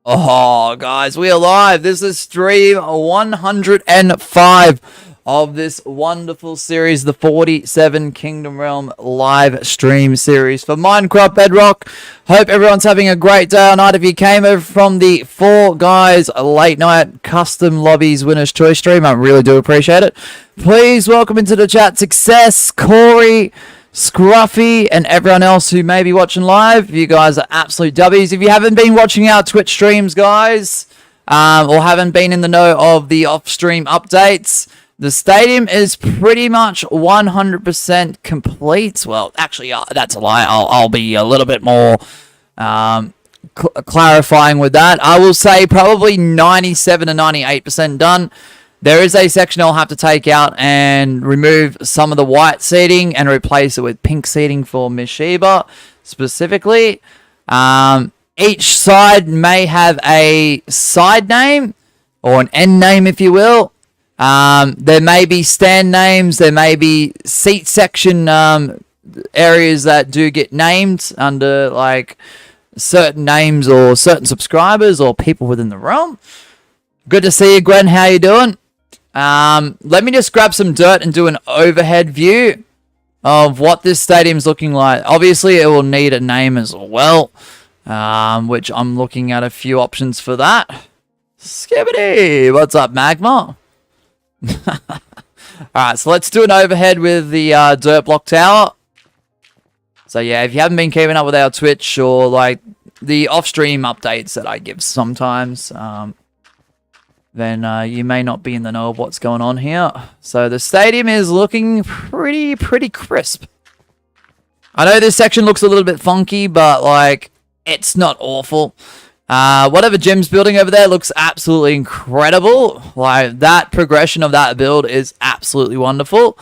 Oh, guys, we are live. This is stream 105 of this wonderful series, the 47 Kingdom Realm live stream series for Minecraft Bedrock. Hope everyone's having a great day or night. If you came over from the Four Guys Late Night Custom Lobbies Winner's Choice stream, I really do appreciate it. Please welcome into the chat Success, Corey, Scruffy, and everyone else who may be watching live. You guys are absolute W's. If you haven't been watching our Twitch streams, guys, or haven't been in the know of the off-stream updates, the stadium is pretty much 100% complete. Well, actually, that's a lie. I'll be a little bit more clarifying with that. I will say probably 97 to 98% done. There is a section I'll have to take out and remove some of the white seating and replace it with pink seating for Miss Sheba specifically. Each side may have a side name or an end name, if you will. There may be stand names. There may be seat section areas that do get named under like certain names or certain subscribers or people within the realm. Good to see you, Gwen. How you doing? Let me just grab some dirt and do an overhead view of what this stadium's looking like. Obviously, it will need a name as well, which I'm looking at a few options for that. Skibbity! What's up, Magma? Alright, so let's do an overhead with the dirt block tower. So yeah, if you haven't been keeping up with our Twitch or like the off-stream updates that I give sometimes, then you may not be in the know of what's going on here. So the stadium is looking pretty crisp. I know this section looks a little bit funky, but like it's not awful. Whatever Jim's building over there looks absolutely incredible. Like that progression of that build is absolutely wonderful.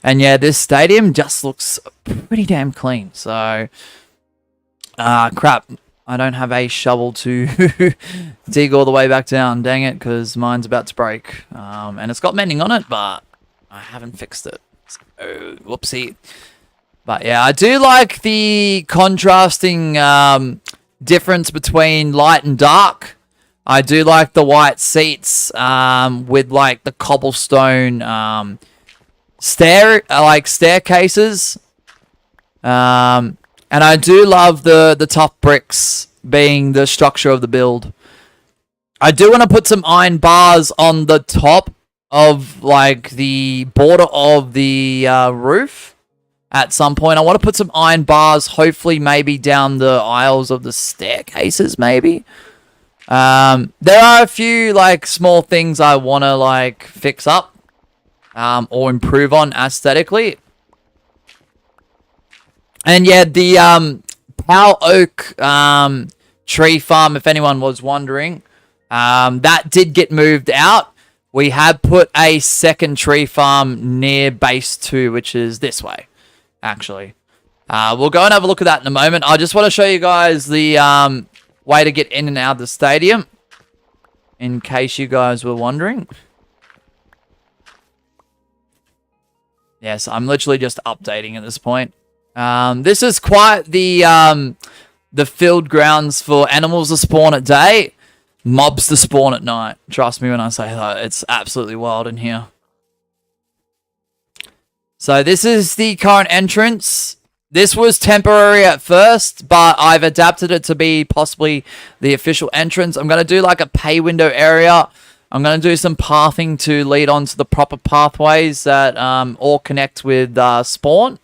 And yeah, this stadium just looks pretty damn clean. So, crap. I don't have a shovel to dig all the way back down. Dang it, because mine's about to break. And it's got mending on it, but I haven't fixed it. So, whoopsie. But yeah, I do like the contrasting difference between light and dark. I do like the white seats with like the cobblestone staircases. And I do love the tough bricks being the structure of the build. I do want to put some iron bars on the top of like the border of the roof at some point. I want to put some iron bars, hopefully maybe down the aisles of the staircases maybe. There are a few like small things I want to like fix up or improve on aesthetically. And yeah, the Power Oak tree farm, if anyone was wondering, that did get moved out. We have put a second tree farm near base 2, which is this way, actually. We'll go and have a look at that in a moment. I just want to show you guys the way to get in and out of the stadium, in case you guys were wondering. Yes, I'm literally just updating at this point. This is quite the field grounds for animals to spawn at day, mobs to spawn at night. Trust me when I say that. It's absolutely wild in here. So this is the current entrance. This was temporary at first, but I've adapted it to be possibly the official entrance. I'm going to do like a pay window area. I'm going to do some pathing to lead on to the proper pathways that all connect with spawn.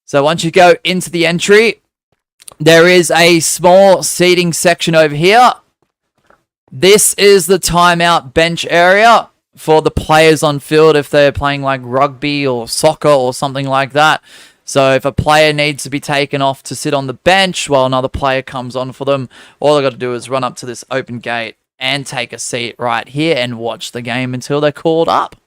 So once you go into the entry, there is a small seating section over here. This is the timeout bench area for the players on field if they're playing like rugby or soccer or something like that. So if a player needs to be taken off to sit on the bench while another player comes on for them, all they've got to do is run up to this open gate and take a seat right here and watch the game until they're called up.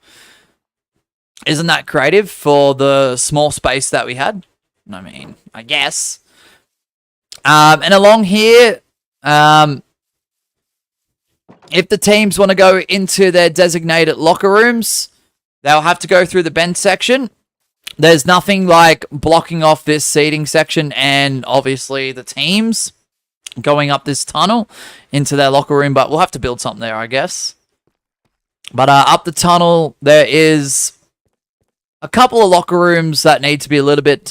Isn't that creative for the small space that we had? I mean, I guess. And along here, if the teams want to go into their designated locker rooms, they'll have to go through the bench section. There's nothing like blocking off this seating section and obviously the teams. going up this tunnel into their locker room, but we'll have to build something there, I guess. But up the tunnel, there is a couple of locker rooms that need to be a little bit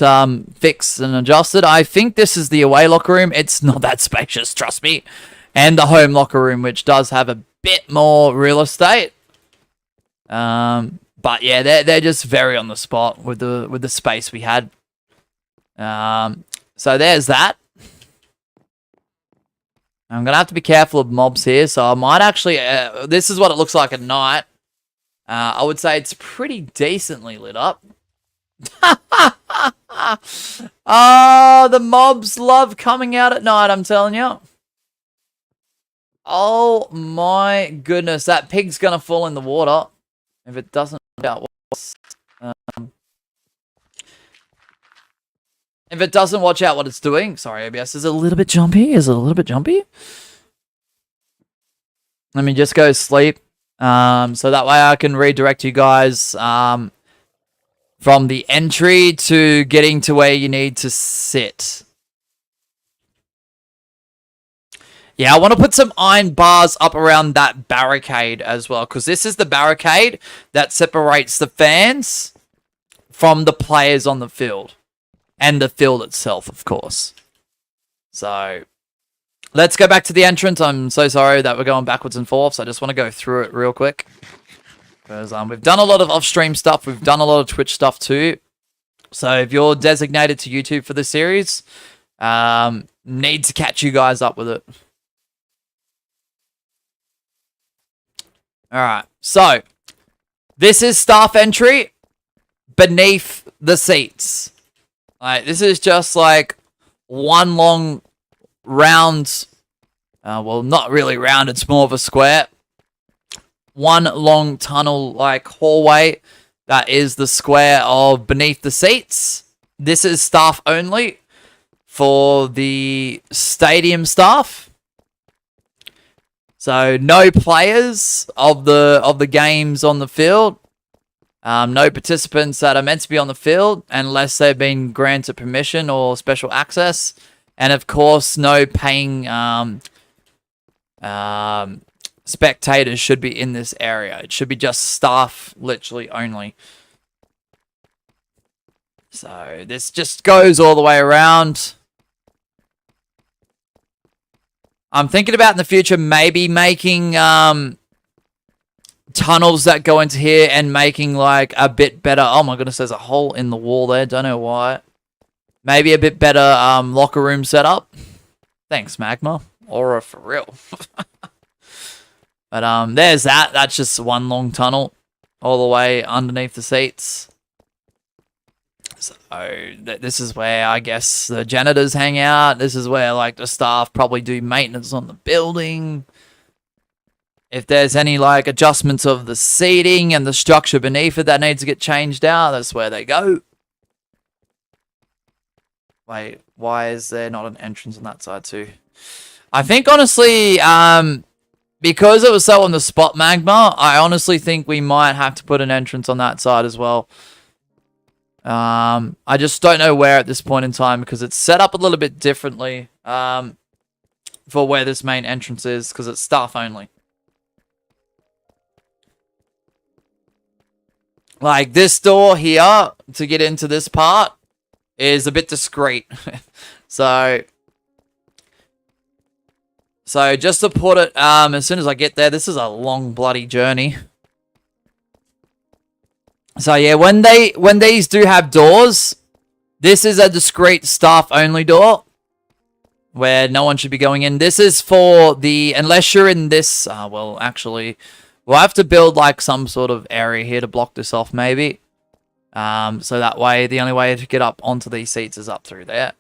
fixed and adjusted. I think this is the away locker room. It's not that spacious, trust me. And the home locker room, which does have a bit more real estate. But yeah, they're just very on the spot with the space we had. So there's that. I'm going to have to be careful of mobs here, so I might actually... this is what it looks like at night. I would say it's pretty decently lit up. Oh, the mobs love coming out at night, I'm telling you. Oh my goodness, that pig's going to fall in the water. If it doesn't... if it doesn't watch out what it's doing... Sorry, OBS, is it a little bit jumpy? Is it a little bit jumpy? Let me just go sleep. So that way I can redirect you guys from the entry to getting to where you need to sit. Yeah, I want to put some iron bars up around that barricade as well, because this is the barricade that separates the fans from the players on the field. And the field itself, of course. So, let's go back to the entrance. I'm so sorry that we're going backwards and forths. I just want to go through it real quick. Because we've done a lot of off-stream stuff. We've done a lot of Twitch stuff too. So, if you're designated to YouTube for this series, need to catch you guys up with it. Alright, so, this is staff entry beneath the seats. This is just like one long round, well, not really round, it's more of a square. One long tunnel like hallway that is the square of beneath the seats. This is staff only for the stadium staff. So no players of the games on the field. No participants that are meant to be on the field unless they've been granted permission or special access. And of course, no paying spectators should be in this area. It should be just staff, literally only. So this just goes all the way around. I'm thinking about in the future maybe making tunnels that go into here and making like a bit better. Oh my goodness, there's a hole in the wall there. Don't know why. Maybe a bit better locker room setup. Thanks, Magma. Aura for real. But there's that. That's just one long tunnel all the way underneath the seats. So this is where I guess the janitors hang out. This is where like the staff probably do maintenance on the building. If there's any like adjustments of the seating and the structure beneath it that needs to get changed out, that's where they go. Wait, why is there not an entrance on that side too? I think honestly, because it was so on the spot, Magma, I honestly think we might have to put an entrance on that side as well. I just don't know where at this point in time because it's set up a little bit differently for where this main entrance is because it's staff only. Like this door here to get into this part is a bit discreet. So just to put it, as soon as I get there, this is a long bloody journey. So yeah, when these do have doors, this is a discreet staff only door where no one should be going in. This is for the, unless you're in this, well actually, we'll have to build like some sort of area here to block this off maybe. So that way, the only way to get up onto these seats is up through there.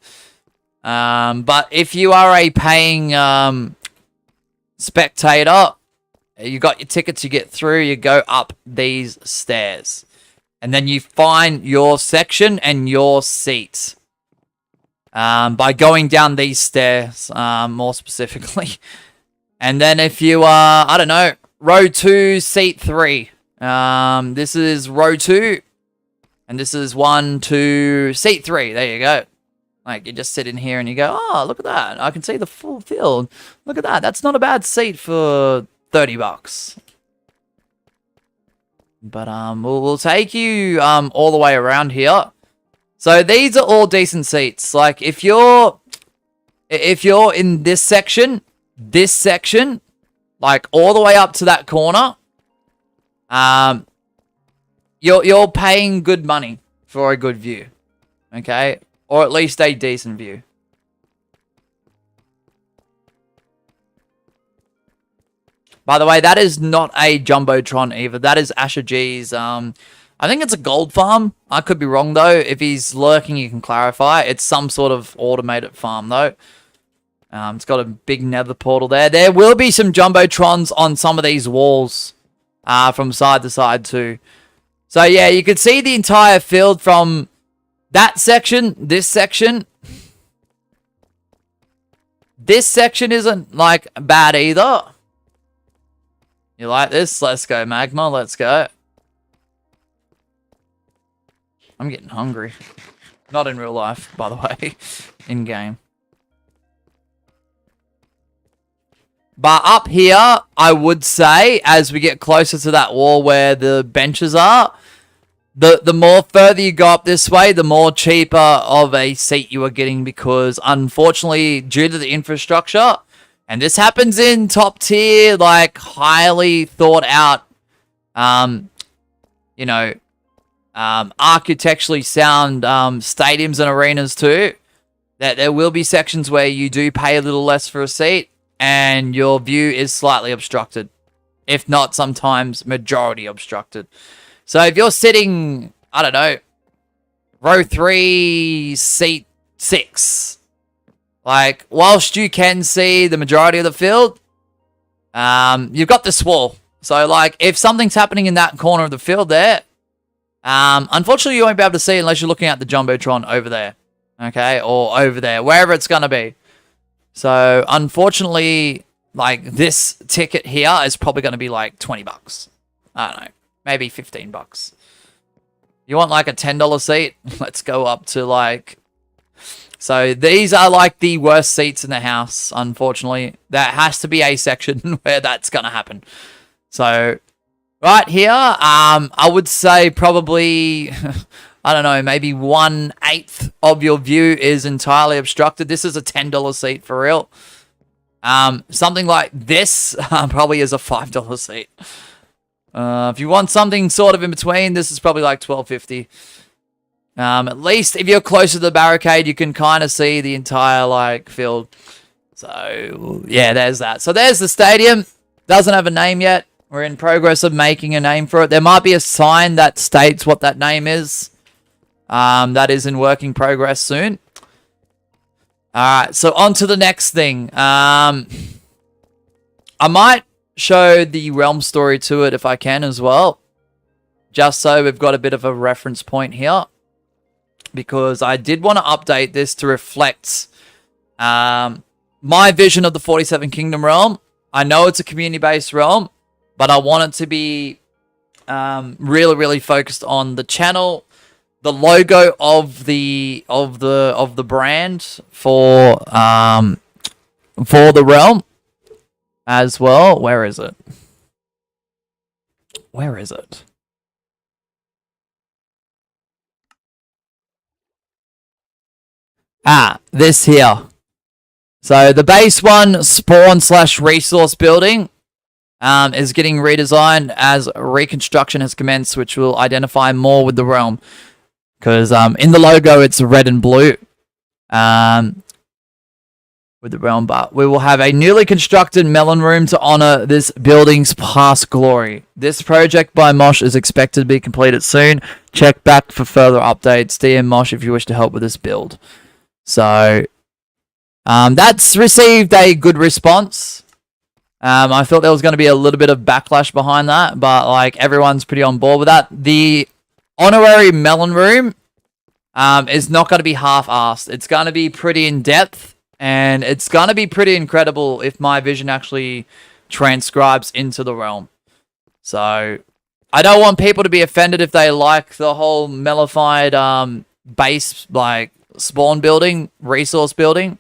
But if you are a paying spectator, you got your tickets, you get through, you go up these stairs. And then you find your section and your seat. By going down these stairs, more specifically. And then if you are, I don't know, row 2, seat 3. This is row 2. And this is 1, 2, seat 3. There you go. Like, you just sit in here and you go, oh, look at that. I can see the full field. Look at that. That's not a bad seat for 30 bucks. But we'll take you all the way around here. So these are all decent seats. Like, if you're in this section, like all the way up to that corner, you're paying good money for a good view. Okay? Or at least a decent view. By the way, that is not a Jumbotron either. That is Asher G's, I think it's a gold farm. I could be wrong, though. If he's lurking, you can clarify. It's some sort of automated farm, though. It's got a big nether portal there. There will be some Jumbotrons on some of these walls from side to side, too. So, yeah, you can see the entire field from that section, this section. This section isn't, like, bad either. You like this? Let's go, Magma. Let's go. I'm getting hungry. Not in real life, by the way. In-game. But up here, I would say, as we get closer to that wall where the benches are, the more further you go up this way, the more cheaper of a seat you are getting, because unfortunately, due to the infrastructure, and this happens in top tier, like highly thought out, you know, architecturally sound stadiums and arenas too, that there will be sections where you do pay a little less for a seat and your view is slightly obstructed, if not sometimes majority obstructed. So if you're sitting, I don't know, row 3, seat 6, like, whilst you can see the majority of the field, you've got this wall. So, like, if something's happening in that corner of the field there, unfortunately, you won't be able to see unless you're looking at the Jumbotron over there. Okay? Or over there, wherever it's going to be. So, unfortunately, like, this ticket here is probably going to be, like, 20 bucks. I don't know. Maybe 15 bucks. You want, like, a $10 seat? Let's go up to, like... So these are like the worst seats in the house, unfortunately. There has to be a section where that's going to happen. So right here, I would say probably, I don't know, maybe 1/8 of your view is entirely obstructed. This is a $10 seat for real. Something like this probably is a $5 seat. If you want something sort of in between, this is probably like $12.50. At least if you're closer to the barricade, you can kind of see the entire, like, field. So, yeah, there's that. So there's the stadium. Doesn't have a name yet. We're in progress of making a name for it. There might be a sign that states what that name is. That is in working progress soon. Alright, so on to the next thing. I might show the Realm story to it if I can as well. Just so we've got a bit of a reference point here. Because I did want to update this to reflect my vision of the 47 Kingdom realm. I know it's a community-based realm, but I want it to be really, really focused on the channel, the logo of the brand for the realm as well. Where is it? Where is it? This here. So the base one, spawn/resource building, is getting redesigned as reconstruction has commenced, which will identify more with the realm. Because in the logo, it's red and blue. With the realm, but we will have a newly constructed melon room to honor this building's past glory. This project by Mosh is expected to be completed soon. Check back for further updates. DM Mosh if you wish to help with this build. So, that's received a good response. I thought there was going to be a little bit of backlash behind that, but, like, everyone's pretty on board with that. The honorary melon room is not going to be half-assed. It's going to be pretty in-depth, and it's going to be pretty incredible if my vision actually transcribes into the realm. So, I don't want people to be offended if they like the whole mellified base, like, spawn building, resource building.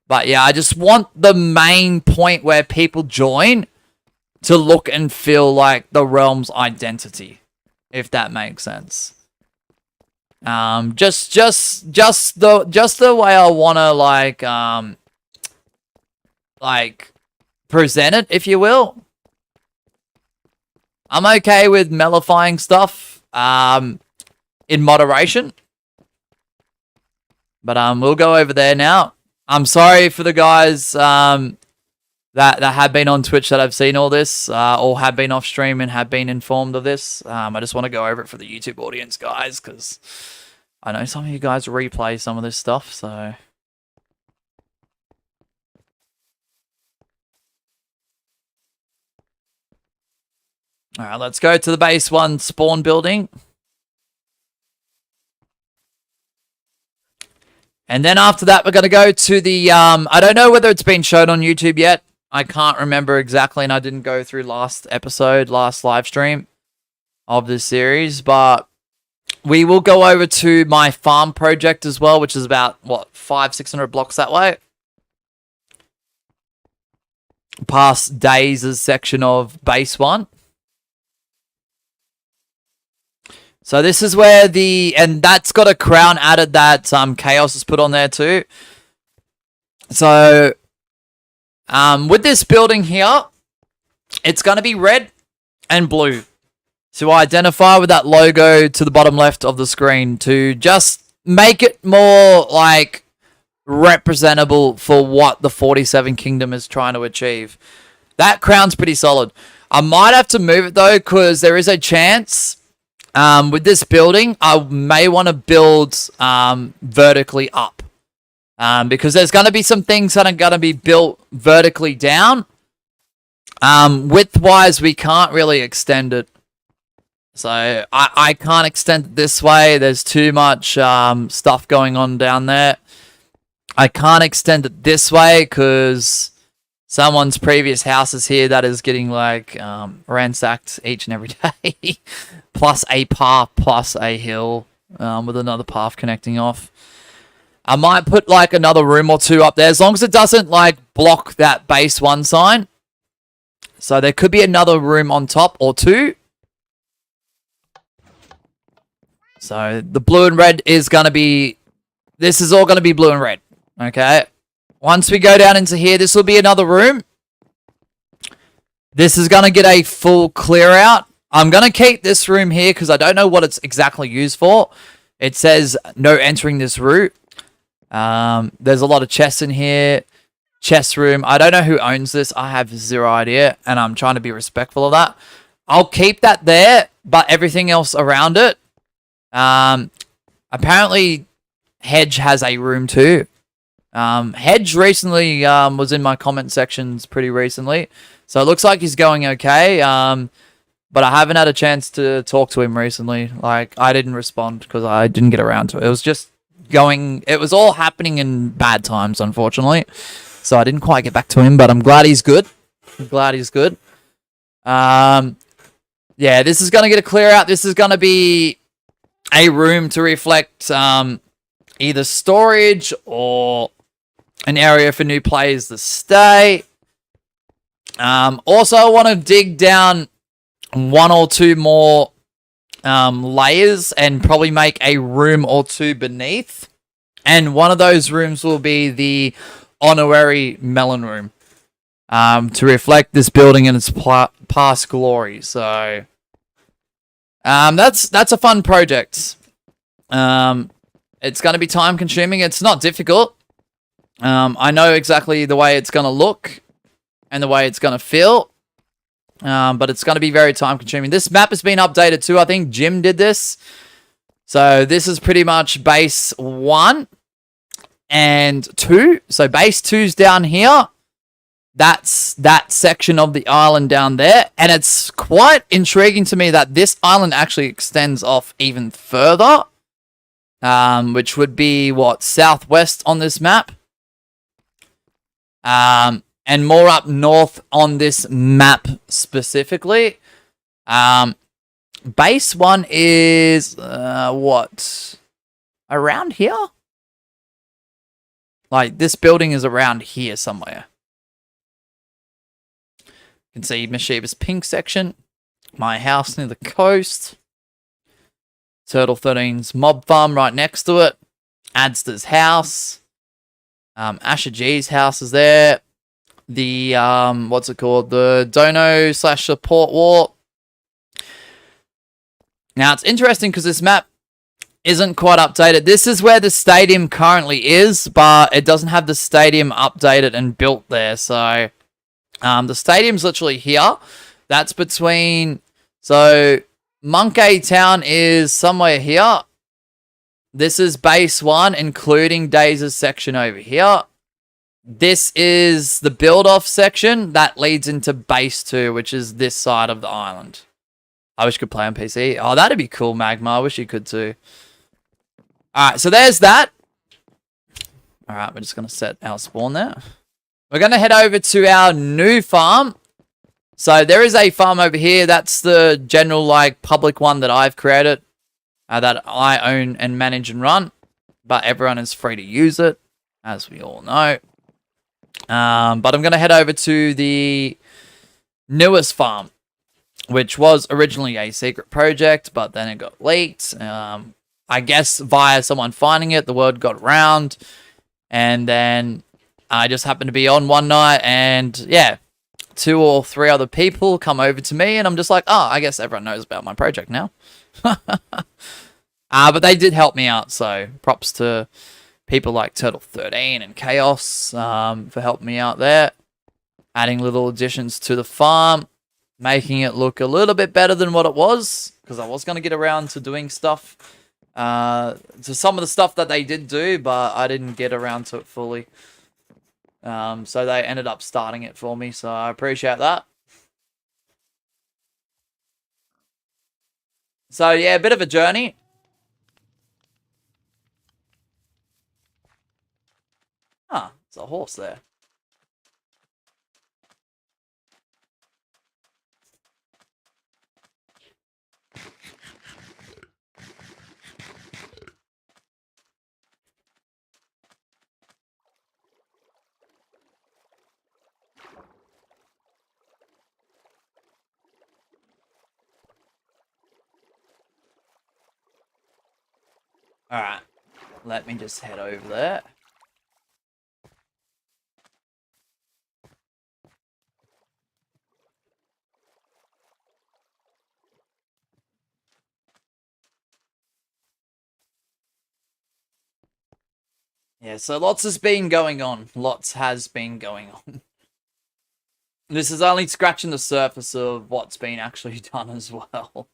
But yeah, I just want the main point where people join to look and feel like the realm's identity, if that makes sense. Just the way I wanna like present it, if you will. I'm okay with mellifying stuff, in moderation. But we'll go over there now. I'm sorry for the guys that have been on Twitch that have seen all this, or have been off stream and have been informed of this. I just want to go over it for the YouTube audience, guys, because I know some of you guys replay some of this stuff, so. Alright, let's go to the base 1 spawn building. And then after that, we're going to go to the, I don't know whether it's been shown on YouTube yet. I can't remember exactly, and I didn't go through last live stream of this series, but we will go over to my farm project as well, which is about, what, 500-600 blocks that way. Past Days' section of base 1. So this is where and that's got a crown added that Chaos has put on there too. So, with this building here, it's going to be red and blue. To identify with that logo to the bottom left of the screen to just make it more, like, representable for what the 47 Kingdom is trying to achieve. That crown's pretty solid. I might have to move it though, because there is a chance... with this building, I may want to build vertically up. Because there's going to be some things that are going to be built vertically down. Width-wise, we can't really extend it. So, I can't extend it this way. There's too much stuff going on down there. I can't extend it this way because someone's previous house is here that is getting, like, ransacked each and every day. Plus a path, plus a hill, with another path connecting off. I might put, like, another room or two up there, as long as it doesn't, like, block that base 1 sign. So there could be another room on top, or two. So the blue and red is going to be... This is all going to be blue and red, okay? Once we go down into here, this will be another room. This is going to get a full clear out. I'm going to keep this room here because I don't know what it's exactly used for. It says no entering this route. There's a lot of chests in here. Chest room. I don't know who owns this. I have zero idea, and I'm trying to be respectful of that. I'll keep that there, but everything else around it. Apparently, Hedge has a room too. Hedge recently was in my comment sections pretty recently, so it looks like he's going okay. But I haven't had a chance to talk to him recently. Like, I didn't respond because I didn't get around to it. It was just going... It was all happening in bad times, unfortunately. So I didn't quite get back to him, but I'm glad he's good. Yeah, this is going to get a clear out. This is going to be a room to reflect either storage or an area for new players to stay. Also, I want to dig down... 1 or 2 more layers and probably make a room or 2 beneath. And one of those rooms will be the honorary melon room to reflect this building in its past glory. So that's a fun project. It's going to be time consuming. It's not difficult. I know exactly the way it's going to look and the way it's going to feel. But it's going to be very time consuming. This map has been updated too. I think Jim did this. So this is pretty much base 1 and 2. So base 2's down here. That's that section of the island down there. And it's quite intriguing to me that this island actually extends off even further. Which would be, what, southwest on this map. And more up north on this map specifically. Base 1 is, what? Around here? Like, this building is around here somewhere. You can see Mischievous Pink section. My house near the coast. Turtle 13's mob farm right next to it. Adster's house. Asher G's house is there. The, what's it called? The Dono/support war. Now, it's interesting because this map isn't quite updated. This is where the stadium currently is, but it doesn't have the stadium updated and built there. So, the stadium's literally here. That's between... So, Monkey Town is somewhere here. This is base 1, including Daze's section over here. This is the build-off section that leads into base 2, which is this side of the island. I wish you could play on PC. Oh, that'd be cool, Magma. I wish you could too. Alright, so there's that. Alright, we're just going to set our spawn there. We're going to head over to our new farm. So there is a farm over here. That's the general, like, public one that I've created. That I own and manage and run. But everyone is free to use it, as we all know. But I'm going to head over to the newest farm, which was originally a secret project, but then it got leaked. I guess via someone finding it, the word got around. And then I just happened to be on one night, and yeah, 2 or 3 other people come over to me, and I'm just like, oh, I guess everyone knows about my project now. But they did help me out, so props to people like Turtle 13 and Chaos for helping me out there. Adding little additions to the farm, making it look a little bit better than what it was, because I was going to get around to doing stuff, to some of the stuff that they did do, but I didn't get around to it fully. So they ended up starting it for me, so I appreciate that. So yeah, a bit of a journey. Ah, there's a horse there. Alright, let me just head over there. Yeah, so lots has been going on. Lots has been going on. This is only scratching the surface of what's been actually done as well.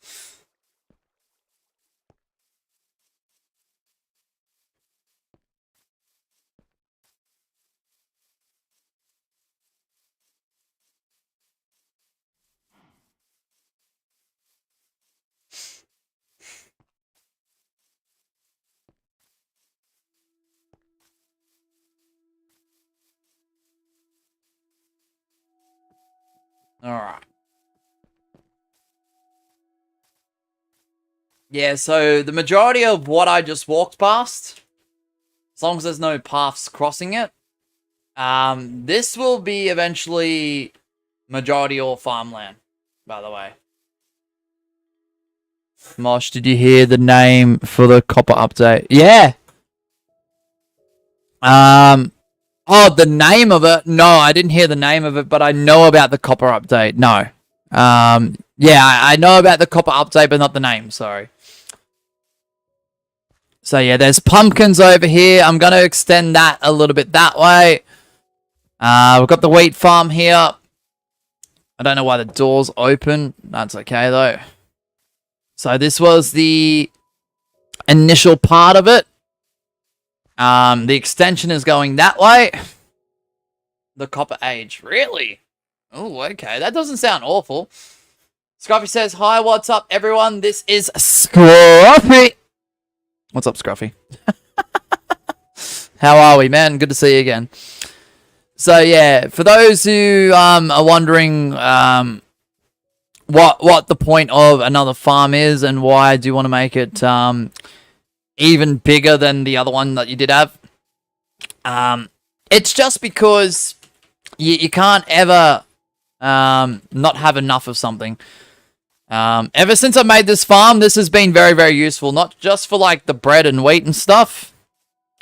Alright. Yeah, so the majority of what I just walked past, as long as there's no paths crossing it, this will be eventually majority all farmland, by the way. Mosh, did you hear the name for the copper update? Yeah. Oh, the name of it? No, I didn't hear the name of it, but I know about the copper update. No. Yeah, I know about the copper update, but not the name. Sorry. So, yeah, there's pumpkins over here. I'm going to extend that a little bit that way. We've got the wheat farm here. I don't know why the door's open. That's okay, though. So, this was the initial part of it. The extension is going that way. The copper age. Really? Oh, okay. That doesn't sound awful. Scruffy says, hi, what's up, everyone? This is Scruffy. What's up, Scruffy? How are we, man? Good to see you again. So, yeah, for those who are wondering what the point of another farm is and why I do want to make it even bigger than the other one that you did have. It's just because you can't ever not have enough of something. Ever since I made this farm, this has been very, very useful. Not just for like the bread and wheat and stuff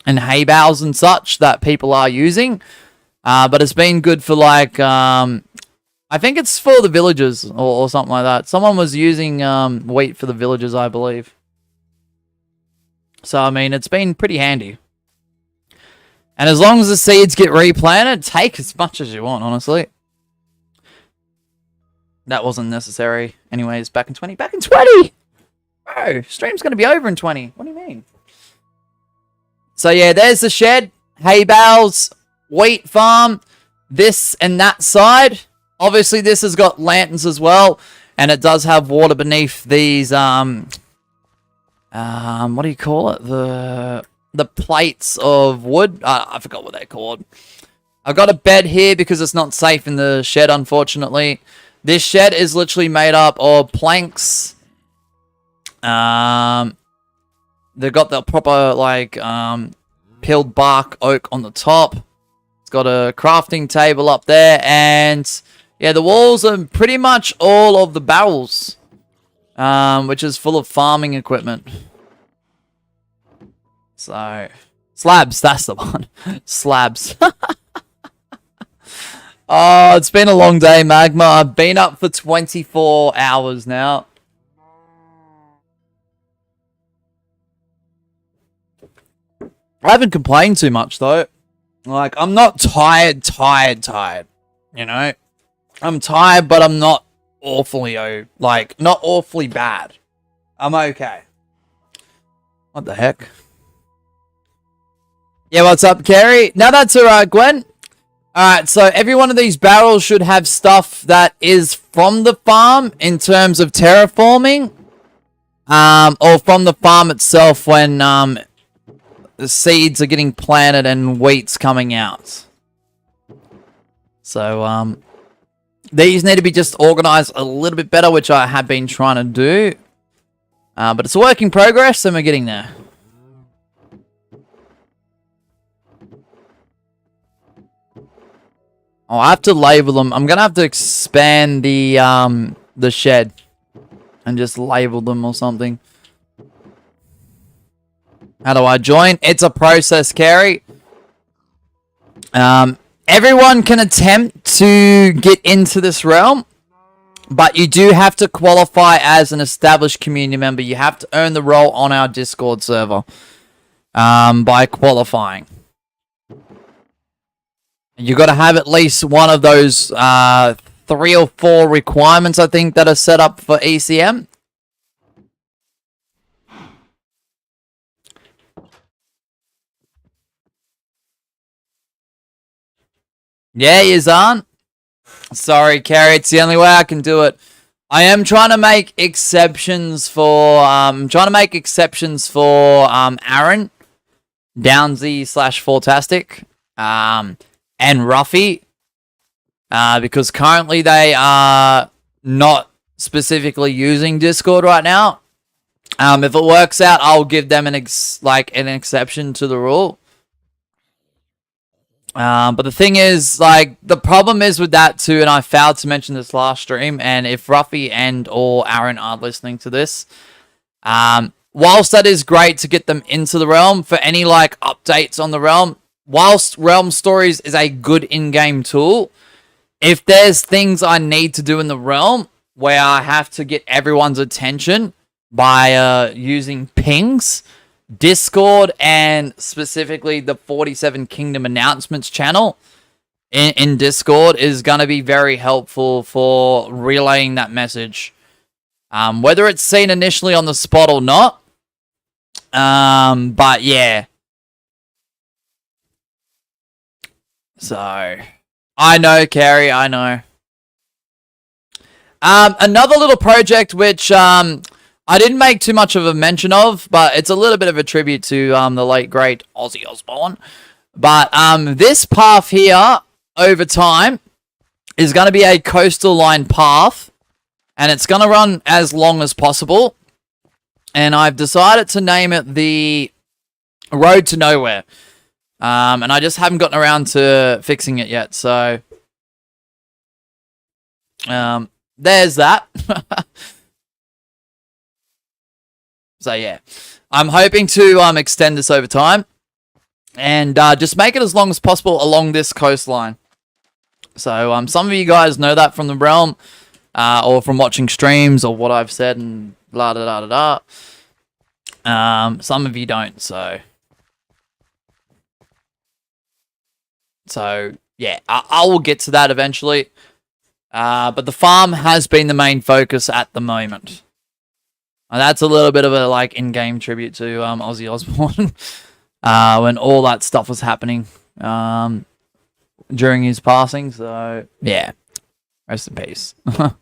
and hay bales and such that people are using, but it's been good for like I think it's for the villagers or something like that. Someone was using wheat for the villagers, I believe. So I mean, it's been pretty handy. And as long as the seeds get replanted, take as much as you want, honestly. That wasn't necessary. Anyways, back in 20. Back in 20! Bro, stream's going to be over in 20. What do you mean? So yeah, there's the shed. Hay bales. Wheat farm. This and that side. Obviously, this has got lanterns as well. And it does have water beneath these, what do you call it? The plates of wood. I forgot what they're called. I've got a bed here because it's not safe in the shed, unfortunately. This shed is literally made up of planks. They've got the proper, like, peeled bark oak on the top. It's got a crafting table up there. And, yeah, the walls are pretty much all of the barrels. Which is full of farming equipment. So, slabs, that's the one. Slabs. Oh, it's been a long day, Magma. I've been up for 24 hours now. I haven't complained too much, though. Like, I'm not tired. You know? I'm tired, but I'm not awfully, like, not awfully bad. I'm okay. What the heck? Yeah, what's up, Kerry? No, that's alright, Gwen. Alright, so every one of these barrels should have stuff that is from the farm in terms of terraforming. Or from the farm itself when the seeds are getting planted and wheat's coming out. So, these need to be just organized a little bit better, which I have been trying to do. But it's a work in progress and we're getting there. Oh, I have to label them. I'm gonna have to expand the shed and just label them or something. How do I join? It's a process, Carrie. Everyone can attempt to get into this realm, but you do have to qualify as an established community member. You have to earn the role on our Discord server by qualifying. You got to have at least one of those 3 or 4 requirements, I think, that are set up for ECM. Yeah, you aren't. Sorry, Carrie. It's the only way I can do it. I am trying to make exceptions for Aaron, Downsy / Fantastic, and Ruffy, because currently they are not specifically using Discord right now. If it works out, I'll give them an exception to the rule. But the thing is, like, the problem is with that too, and I failed to mention this last stream, and if Ruffy and or Aaron are listening to this, whilst that is great to get them into the realm for any, like, updates on the realm, whilst Realm Stories is a good in-game tool, if there's things I need to do in the realm where I have to get everyone's attention by using pings, Discord, and specifically the 47 Kingdom announcements channel in Discord is going to be very helpful for relaying that message. Whether it's seen initially on the spot or not. But yeah. So, I know, Carrie, I know. Another little project which I didn't make too much of a mention of, but it's a little bit of a tribute to the late, great Ozzy Osbourne. But this path here, over time, is going to be a coastal line path, and it's going to run as long as possible. And I've decided to name it the Road to Nowhere. And I just haven't gotten around to fixing it yet. So there's that. So yeah, I'm hoping to extend this over time and just make it as long as possible along this coastline. So some of you guys know that from the realm, or from watching streams or what I've said and blah da da da da. Some of you don't. So yeah, I will get to that eventually. But the farm has been the main focus at the moment. And that's a little bit of a like in-game tribute to Ozzy Osbourne when all that stuff was happening during his passing. So yeah, rest in peace. All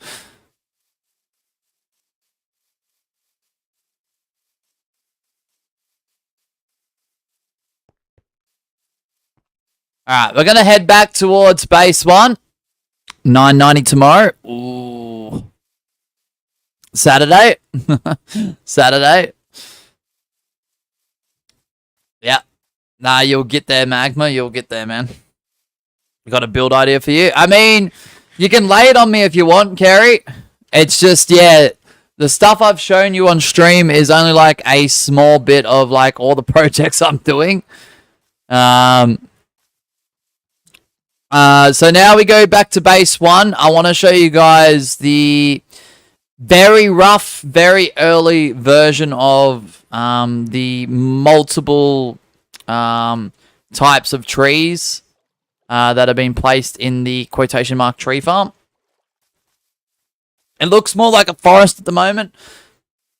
right, we're gonna head back towards base 1. 9:90 tomorrow. Ooh. Saturday. Saturday. Yeah. Nah, you'll get there, Magma. You'll get there, man. We got a build idea for you. I mean, you can lay it on me if you want, Kerry. It's just, yeah, the stuff I've shown you on stream is only like a small bit of like all the projects I'm doing. So now we go back to base 1. I want to show you guys the very rough, very early version of the multiple types of trees that have been placed in the quotation mark tree farm. It looks more like a forest at the moment.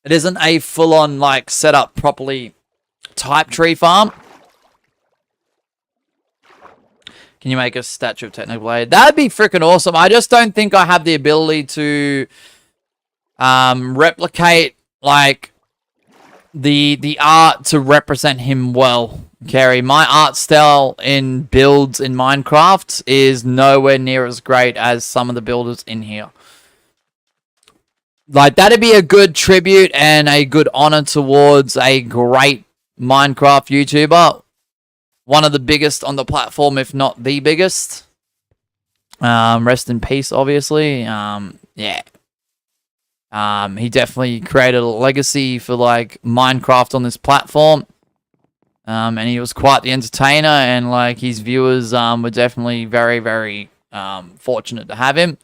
It isn't a full-on like set up properly type tree farm. Can you make a statue of Techno Blade? That'd be freaking awesome. I just don't think I have the ability to replicate like the art to represent him well, Kerry. My art style in builds in Minecraft is nowhere near as great as some of the builders in here. Like, that'd be a good tribute and a good honor towards a great Minecraft YouTuber. One of the biggest on the platform, if not the biggest. Rest in peace, obviously. Yeah. He definitely created a legacy for like Minecraft on this platform. And he was quite the entertainer, and like his viewers were definitely very, very fortunate to have him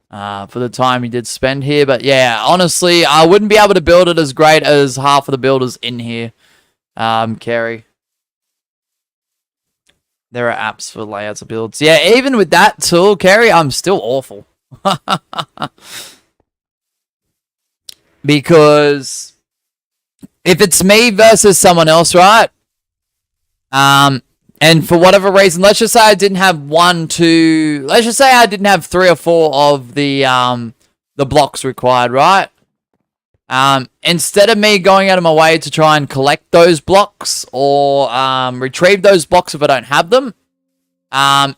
for the time he did spend here. But yeah, honestly, I wouldn't be able to build it as great as half of the builders in here, Kerry. There are apps for layouts of builds. Yeah, even with that tool, Kerry, I'm still awful. Because if it's me versus someone else, right? And for whatever reason, let's just say I didn't have let's just say I didn't have 3 or 4 of the blocks required, right? Instead of me going out of my way to try and collect those blocks or retrieve those blocks if I don't have them,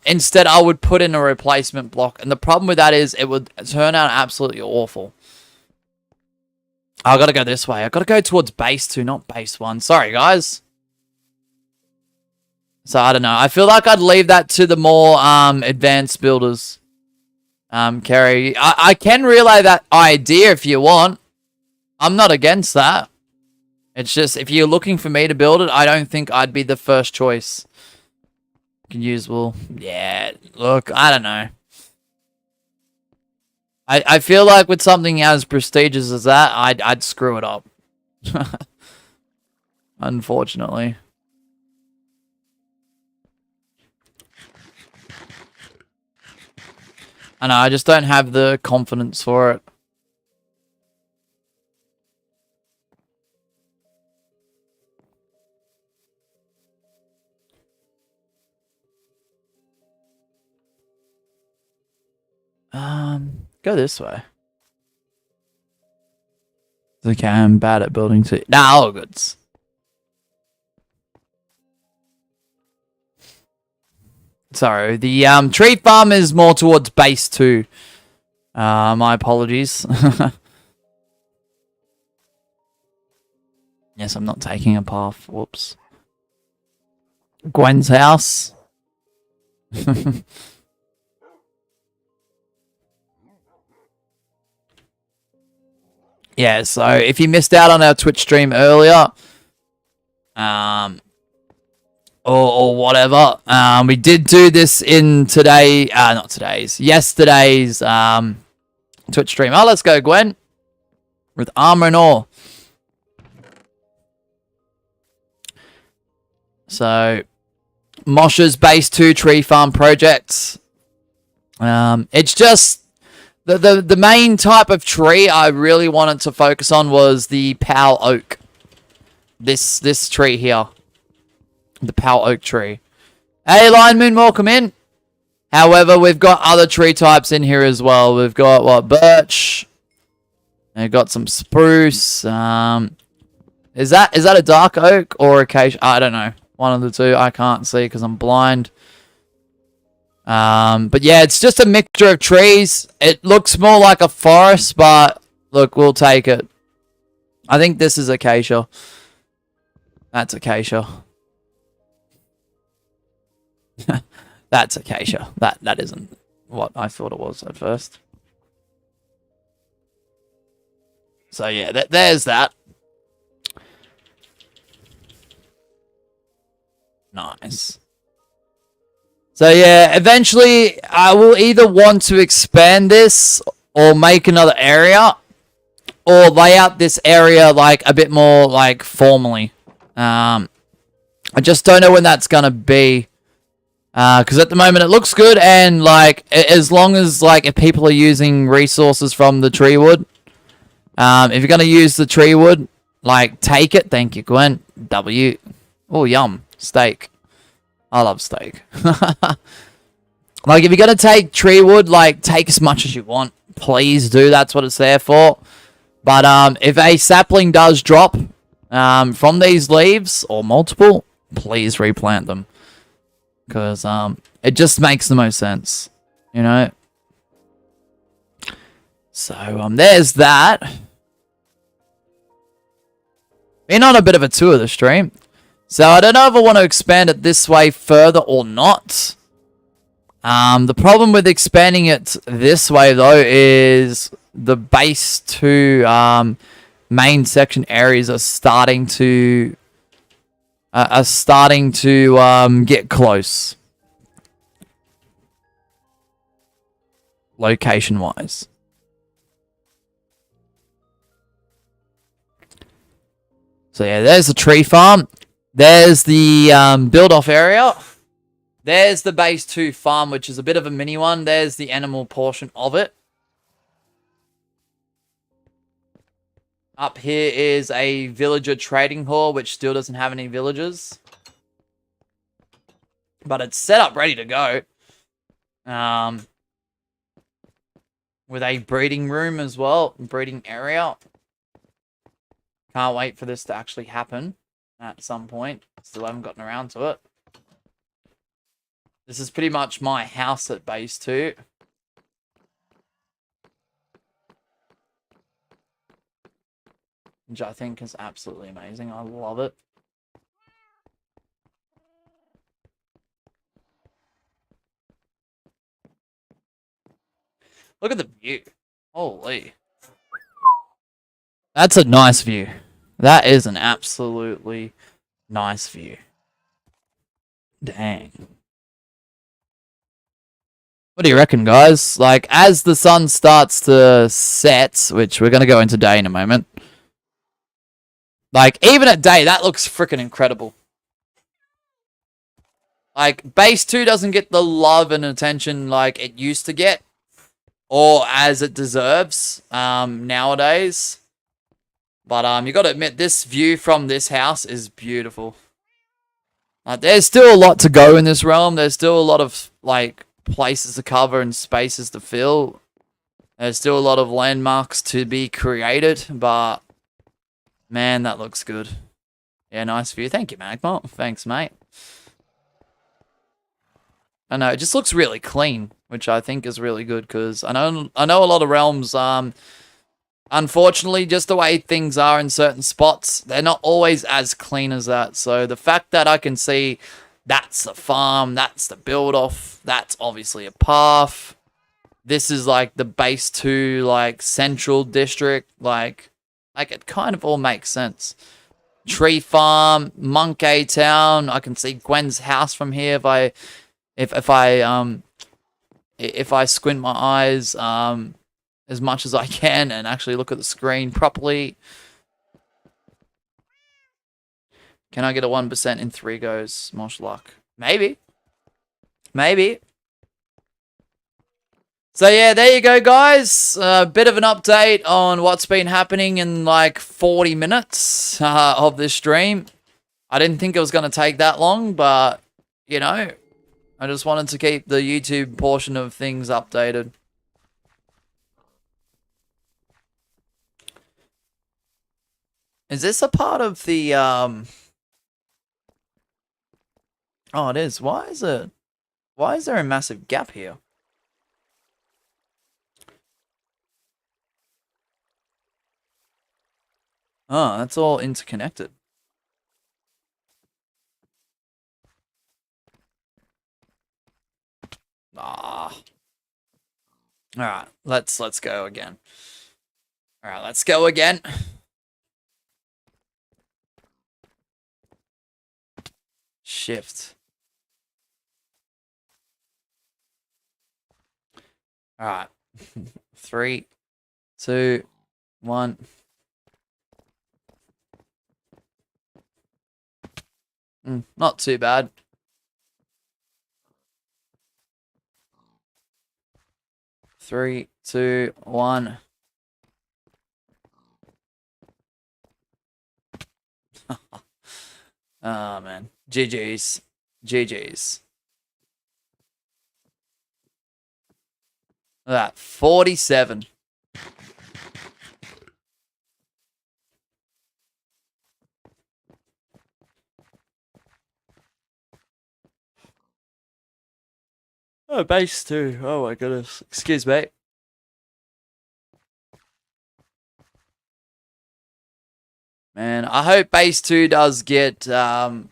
instead I would put in a replacement block. And the problem with that is it would turn out absolutely awful. I gotta go this way. I gotta go towards base 2, not base 1. Sorry, guys. So, I don't know. I feel like I'd leave that to the more advanced builders. Kerry. I can relay that idea if you want. I'm not against that. It's just, if you're looking for me to build it, I don't think I'd be the first choice. Can use wool. Yeah, look, I don't know. I feel like with something as prestigious as that, I'd screw it up. Unfortunately. I know, I just don't have the confidence for it. Go this way. Okay, I'm bad at building too. Nah, all goods. Sorry, the tree farm is more towards base 2. My apologies. Yes, I'm not taking a path. Whoops. Gwen's house. Yeah, so if you missed out on our Twitch stream earlier, or whatever, we did do this in yesterday's Twitch stream. Oh, let's go, Gwen, with armor and all. So, Mosh's Base 2 tree farm projects. It's just the main type of tree I really wanted to focus on was the Pal Oak. This tree here. The Pal Oak tree. Hey, Lion Moon, welcome in. However, we've got other tree types in here as well. We've got, what, birch. We've got some spruce. Is that a dark oak or acacia? I don't know. One of the two. I can't see because I'm blind. But yeah, it's just a mixture of trees. It looks more like a forest, but look, we'll take it. I think this is acacia. That's acacia. That's acacia. That isn't what I thought it was at first. So yeah, there's that. Nice. So yeah, eventually I will either want to expand this or make another area or lay out this area like a bit more like formally. I just don't know when that's gonna be. Because at the moment it looks good, and like as long as like if people are using resources from the tree wood, if you're gonna use the tree wood, like take it. Thank you, Gwen. W. Oh, yum. Steak. I love steak. Like, if you're going to take tree wood, like, take as much as you want. Please do. That's what it's there for. But if a sapling does drop from these leaves, or multiple, please replant them. Because it just makes the most sense. You know? So, there's that. Been on a bit of a tour of the stream. So I don't know if I want to expand it this way further or not. The problem with expanding it this way though is the base 2 main section areas are starting to get close. Location wise. So yeah, there's the tree farm. There's the build-off area. There's the base 2 farm, which is a bit of a mini one. There's the animal portion of it. Up here is a villager trading hall, which still doesn't have any villagers. But it's set up ready to go. With a breeding room as well. Breeding area. Can't wait for this to actually happen. At some point. Still haven't gotten around to it. This is pretty much my house at base 2. Which I think is absolutely amazing. I love it. Look at the view. Holy. That's a nice view. That is an absolutely nice view. Dang. What do you reckon, guys? Like, as the sun starts to set, which we're going to go into day in a moment. Like, even at day, that looks freaking incredible. Like, base 2 doesn't get the love and attention like it used to get. Or as it deserves nowadays. But you got to admit, this view from this house is beautiful. There's still a lot to go in this realm. There's still a lot of like places to cover and spaces to fill. There's still a lot of landmarks to be created. But man, that looks good. Yeah, nice view. Thank you, Magma. Thanks, mate. I know it just looks really clean, which I think is really good because I know a lot of realms. Unfortunately, just the way things are in certain spots, they're not always as clean as that. So the fact that I can see That's the farm. That's the build off. That's obviously a path. This is like the base 2, like central district. Like it kind of all makes sense. Tree farm, Monkey Town. I can see Gwen's house from here if I squint my eyes as much as I can and actually look at the screen properly. Can I get a 1% in 3 goes? Much luck. Maybe. Maybe. So yeah, there you go, guys. A bit of an update on what's been happening in like 40 minutes of this stream. I didn't think it was going to take that long, but, you know, I just wanted to keep the YouTube portion of things updated. Is this a part of the, Oh, it is. Why is there a massive gap here? Oh, that's all interconnected. Ah. All right, let's go again. All right, let's go again. Shift. All right. 3, 2, 1. Not too bad. Three, two, one. Oh, man. GG's. GG's. Look at that. 47. Oh, base 2. Oh, my goodness. Excuse me. Man, I hope base 2 does get a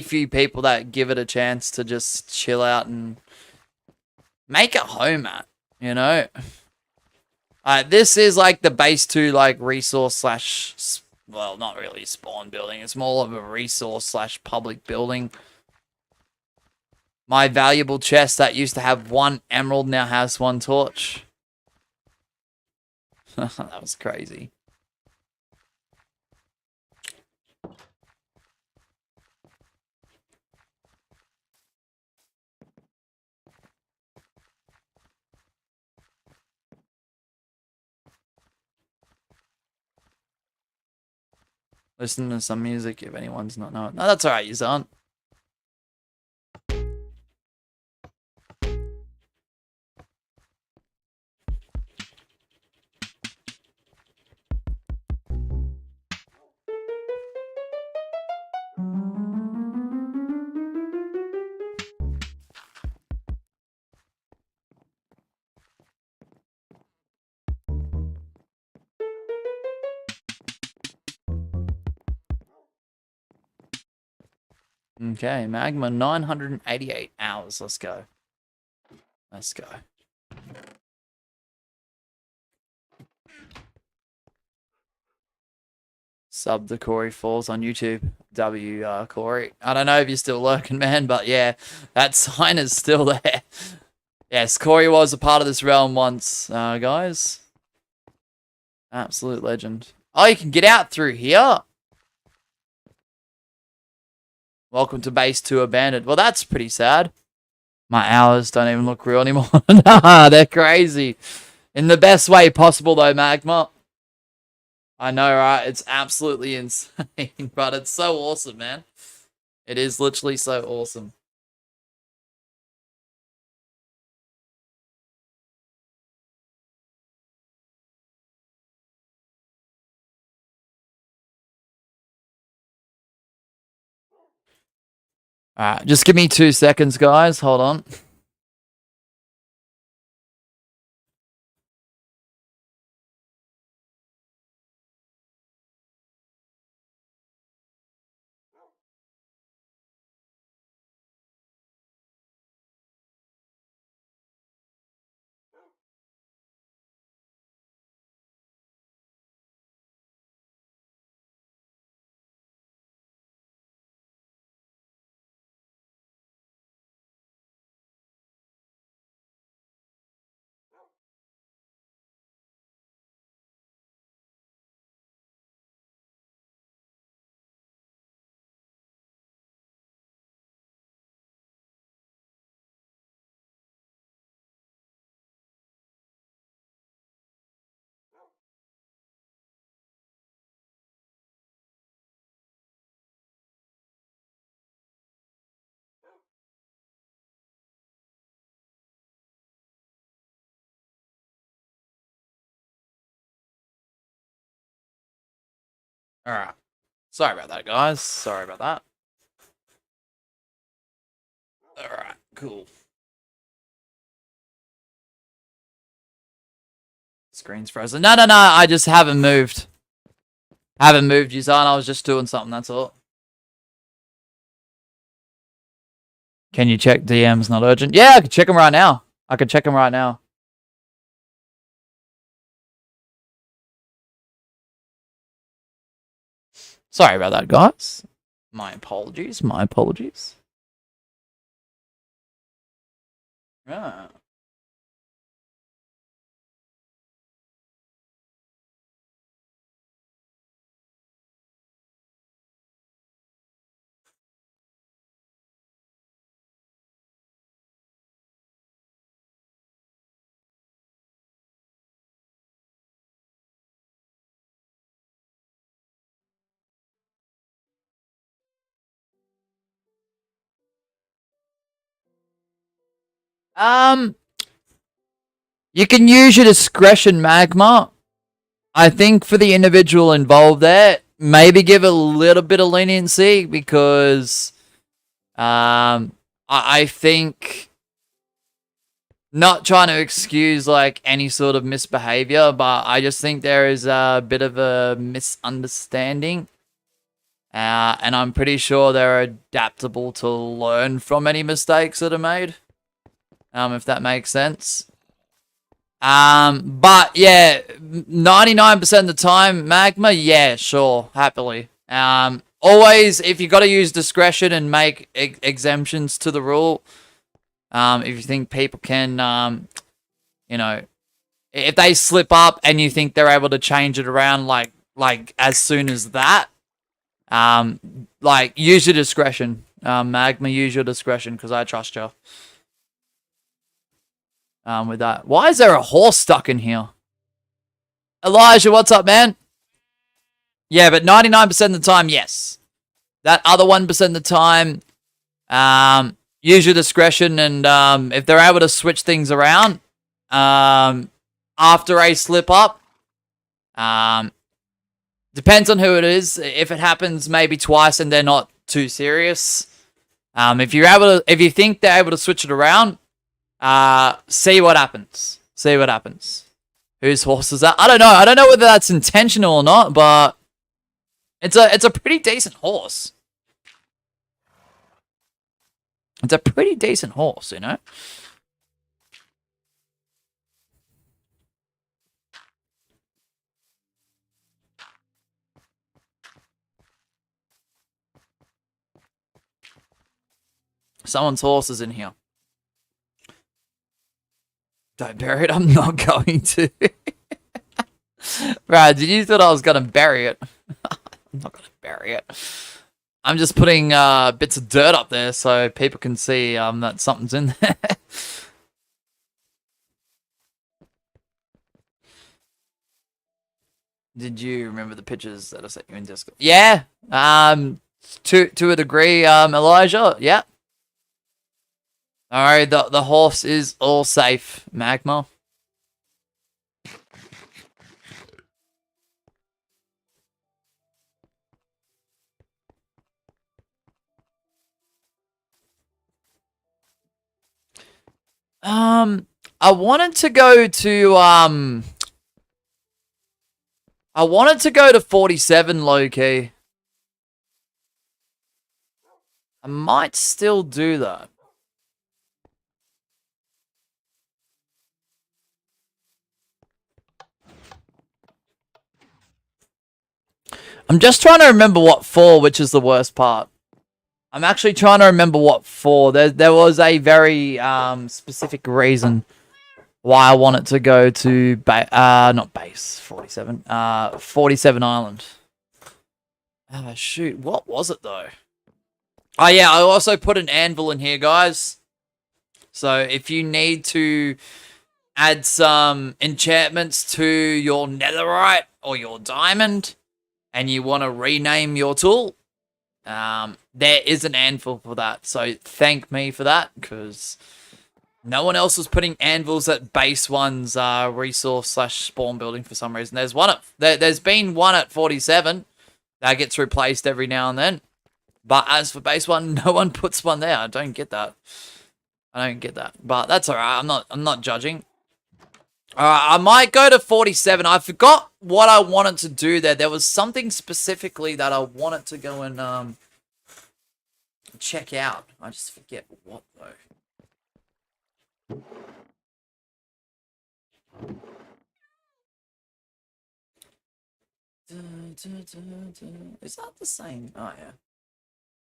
few people that give it a chance to just chill out and make it home at, you know? This is like the base 2 like resource slash, well, not really spawn building. It's more of a resource slash public building. My valuable chest that used to have 1 emerald now has 1 torch. That was crazy. Listen to some music if anyone's not knowing. No, that's alright, you aren't. Okay, magma 988 hours. Let's go. Let's go. Sub to Corey Falls on YouTube. Corey. I don't know if you're still lurking, man, but yeah, that sign is still there. Yes, Corey was a part of this realm once, guys. Absolute legend. Oh, you can get out through here. Welcome to base 2 abandoned. Well, that's pretty sad. My hours don't even look real anymore. Nah, they're crazy. In the best way possible, though, Magma. I know, right? It's absolutely insane, but it's so awesome, man. It is literally so awesome. Alright, just give me 2 seconds, guys. Hold on. Alright. Sorry about that, guys. Sorry about that. Alright, cool. Screen's frozen. No, I just haven't moved. Haven't moved, you son. I was just doing something, that's all. Can you check DMs not urgent? Yeah, I can check them right now. I can check them right now. Sorry about that, guys. My apologies. My apologies. Yeah. You can use your discretion, Magma. I think for the individual involved there, maybe give a little bit of leniency because I think not trying to excuse like any sort of misbehavior, but I just think there is a bit of a misunderstanding. And I'm pretty sure they're adaptable to learn from any mistakes that are made. If that makes sense. But yeah, 99% of the time, Magma, yeah, sure, happily. Always, if you got to use discretion and make exemptions to the rule, if you think people can, you know, if they slip up and you think they're able to change it around, like as soon as that, like use your discretion, Magma, use your discretion because I trust you. With that. Why is there a horse stuck in here? Elijah, what's up, man? Yeah, but 99% of the time, yes. That other 1% of the time, use your discretion, and if they're able to switch things around after a slip up, depends on who it is. If it happens maybe twice and they're not too serious, if you think they're able to switch it around, see what happens. See what happens. Whose horse is that? I don't know. I don't know whether that's intentional or not, but it's a pretty decent horse. It's a pretty decent horse, you know? Someone's horse is in here. Don't bury it. I'm not going to. Brad, did you thought I was going to bury it? I'm not going to bury it. I'm just putting bits of dirt up there so people can see that something's in there. Did you remember the pictures that I sent you in Discord? Yeah. To a degree, Elijah. Yeah. Alright, the horse is all safe, Magma. I wanted to go to 47 low key. I might still do that. I'm just trying to remember what for, which is the worst part. I'm actually trying to remember what for. There was a very specific reason why I wanted to go to not base 47. 47 Island. Shoot, what was it though? Oh yeah, I also put an anvil in here, guys. So if you need to add some enchantments to your netherite or your diamond, and you want to rename your tool, there is an anvil for that. So thank me for that, because no one else was putting anvils at base one's resource / spawn building for some reason. There's been one at 47, That gets replaced every now and then. But as for base one, no one puts one there. I don't get that. I don't get that. But that's alright. I'm not judging. Alright, I might go to 47. I forgot what I wanted to do there. There was something specifically that I wanted to go and check out. I just forget what though. Is that the same? Oh yeah.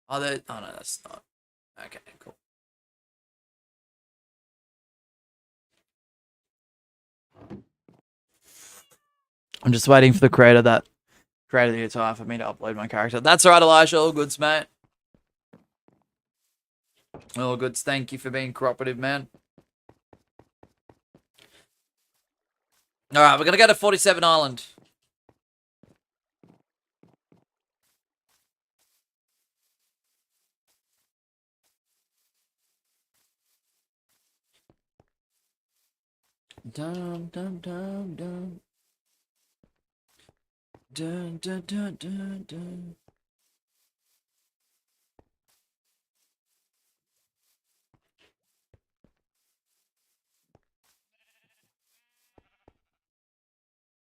Oh no, that's not. Okay, cool. I'm just waiting for the creator that created the attire for me to upload my character. That's alright, Elijah. All goods, mate. All goods. Thank you for being cooperative, man. Alright, we're gonna go to 47 Island. Dum dum dum dum. Dun dun dun dun dun.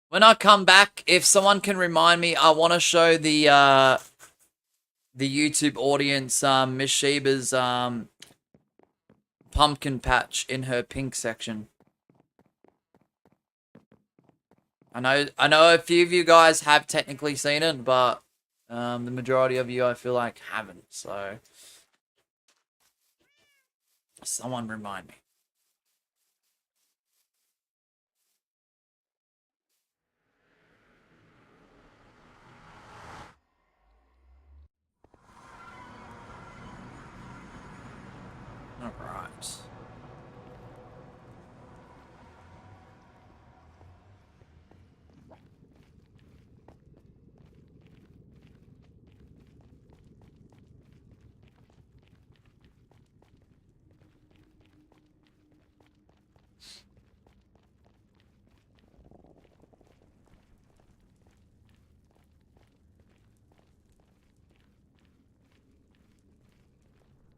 When I come back, if someone can remind me, I want to show the YouTube audience Miss Sheba's pumpkin patch in her pink section. I know a few of you guys have technically seen it, but the majority of you I feel like haven't. So someone remind me. All right.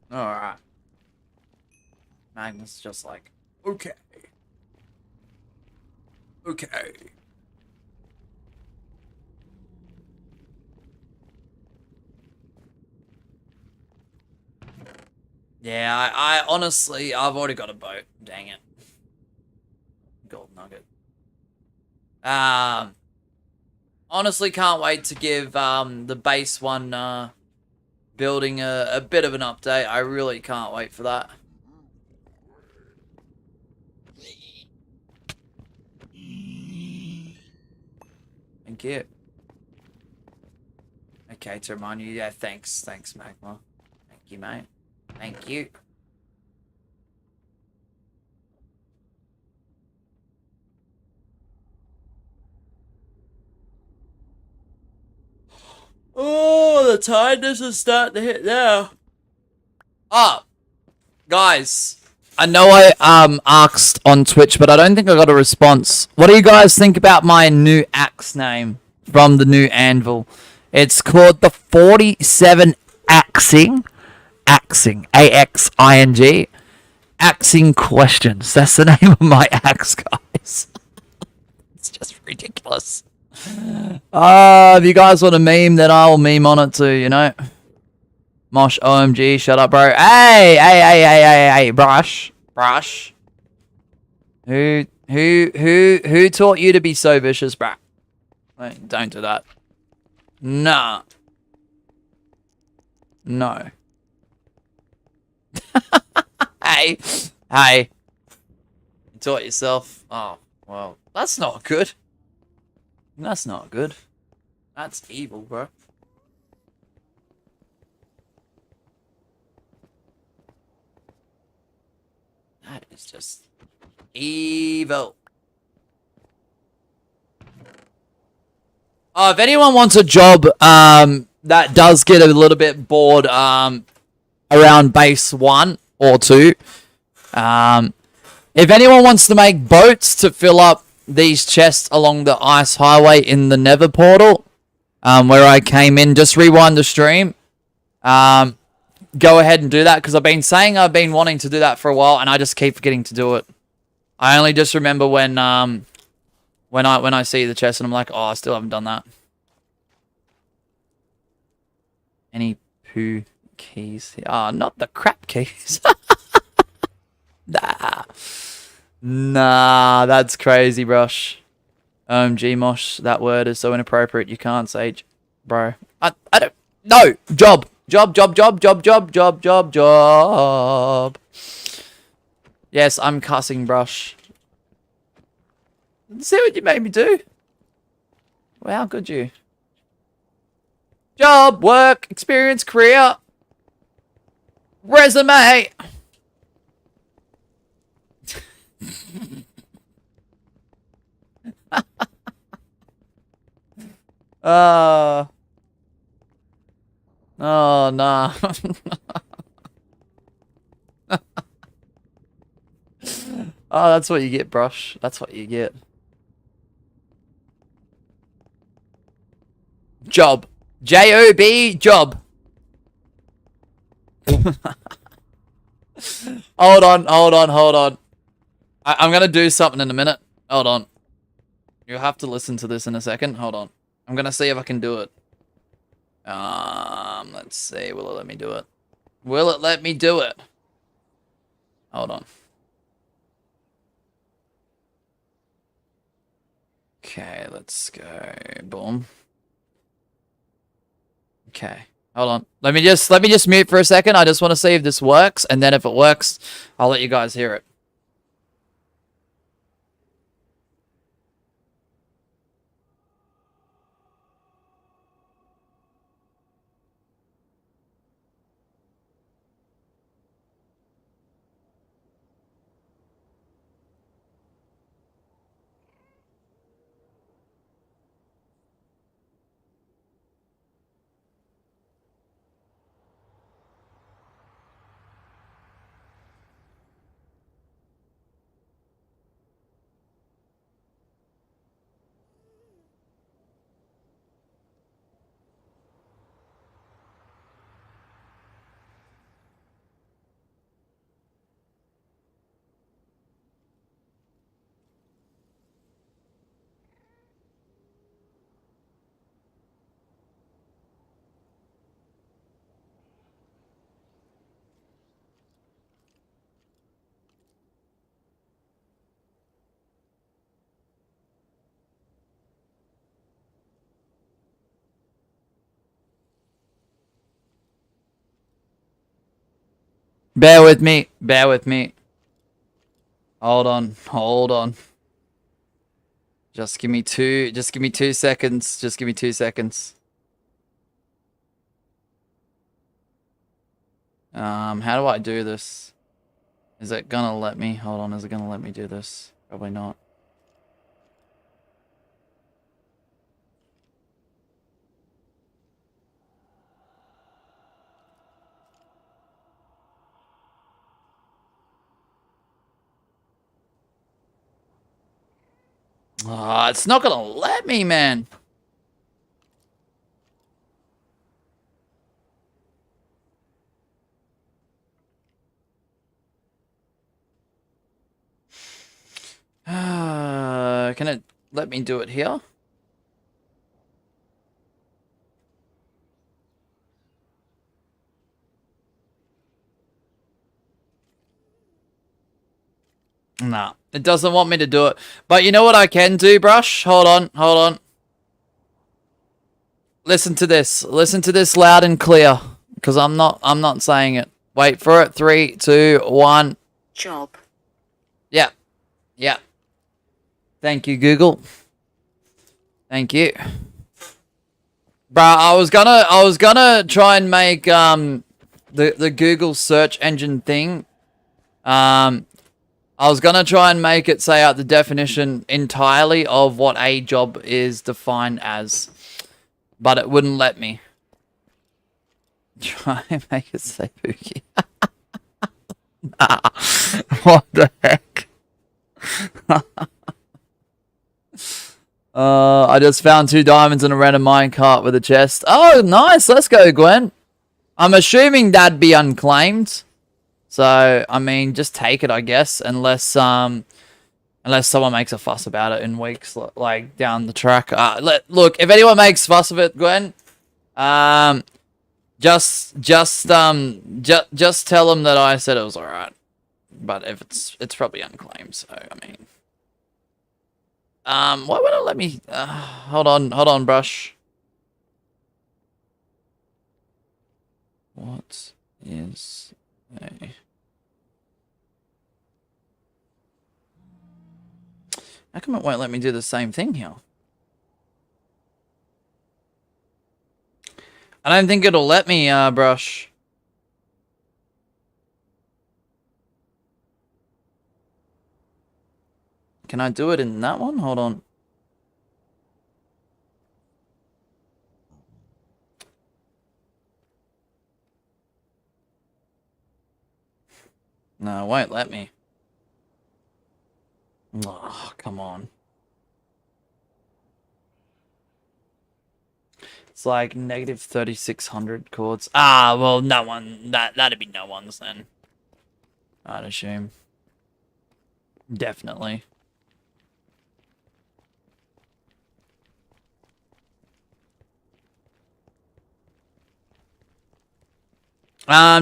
All right. Magnus just like, okay. Okay. Yeah, I honestly, I've already got a boat. Dang it. Gold nugget. Honestly can't wait to give the base one building a bit of an update. I really can't wait for that. Thank you. Okay, to remind you, yeah, thanks, Magma. Thank you, mate. Thank you. Oh, the tiredness is starting to hit now. Oh, guys, I know I asked on Twitch, but I don't think I got a response. What do you guys think about my new axe name from the new anvil? It's called the 47 Axing. A-X-I-N-G. Axing Questions. That's the name of my axe, guys. It's just ridiculous. If you guys want a meme, then I'll meme on it too, you know? Mosh OMG, shut up, bro. Hey, brush. Who taught you to be so vicious, bro? Wait, don't do that. Nah. No. Hey. You taught yourself. Oh, well, that's not good. That's not good. That's evil, bro. That is just evil. Oh, if anyone wants a job that does get a little bit bored around base 1 or 2, if anyone wants to make boats to fill up these chests along the ice highway in the Nether portal, where I came in. Just rewind the stream. Go ahead and do that, because I've been saying I've been wanting to do that for a while, and I just keep forgetting to do it. I only just remember when I see the chest and I'm like, oh, I still haven't done that. Any poo keys? Not the crap keys. Nah, that's crazy, Brush. Gmosh, that word is so inappropriate. You can't say, bro. I don't. No, job. Yes, I'm cussing, Brush. See what you made me do? Well, how could you? Job, work, experience, career, resume. Oh, nah. Oh, that's what you get, Brush. That's what you get. Job. J-O-B, job. Hold on. I'm going to do something in a minute. Hold on. You'll have to listen to this in a second. Hold on. I'm going to see if I can do it. Let's see. Will it let me do it? Will it let me do it? Hold on. Okay, let's go. Boom. Okay. Hold on. Let me just mute for a second. I just want to see if this works, and then if it works, I'll let you guys hear it. Bear with me. Bear with me. Hold on. Hold on. Just give me 2 seconds. Just give me 2 seconds. How do I do this? Is it gonna let me? Hold on, is it gonna let me do this? Probably not. Oh, it's not gonna let me, man. Can it let me do it here? Nah, it doesn't want me to do it. But you know what I can do, Brush? Hold on, hold on. Listen to this. Listen to this loud and clear. Because I'm not saying it. Wait for it. 3, 2, 1. Job. Yeah. Yeah. Thank you, Google. Thank you. Bruh, I was gonna try and make the Google search engine thing. I was gonna try and make it say out the definition entirely of what a job is defined as, but it wouldn't let me. Try and make it say Pookie. What the heck? I just found 2 diamonds in a random minecart with a chest. Oh, nice. Let's go, Gwen. I'm assuming that'd be unclaimed. So, I mean, just take it, I guess, unless someone makes a fuss about it in weeks, like down the track. Look, if anyone makes fuss of it, Gwen, just tell them that I said it was alright. But if it's probably unclaimed, so I mean, why would it let me? Hold on, brush. What is a? How come it won't let me do the same thing here? I don't think it'll let me, brush. Can I do it in that one? Hold on. No, it won't let me. Oh, come on. It's like negative 3,600 chords. Ah, well, no one. That'd be no one's then. I'd assume. Definitely.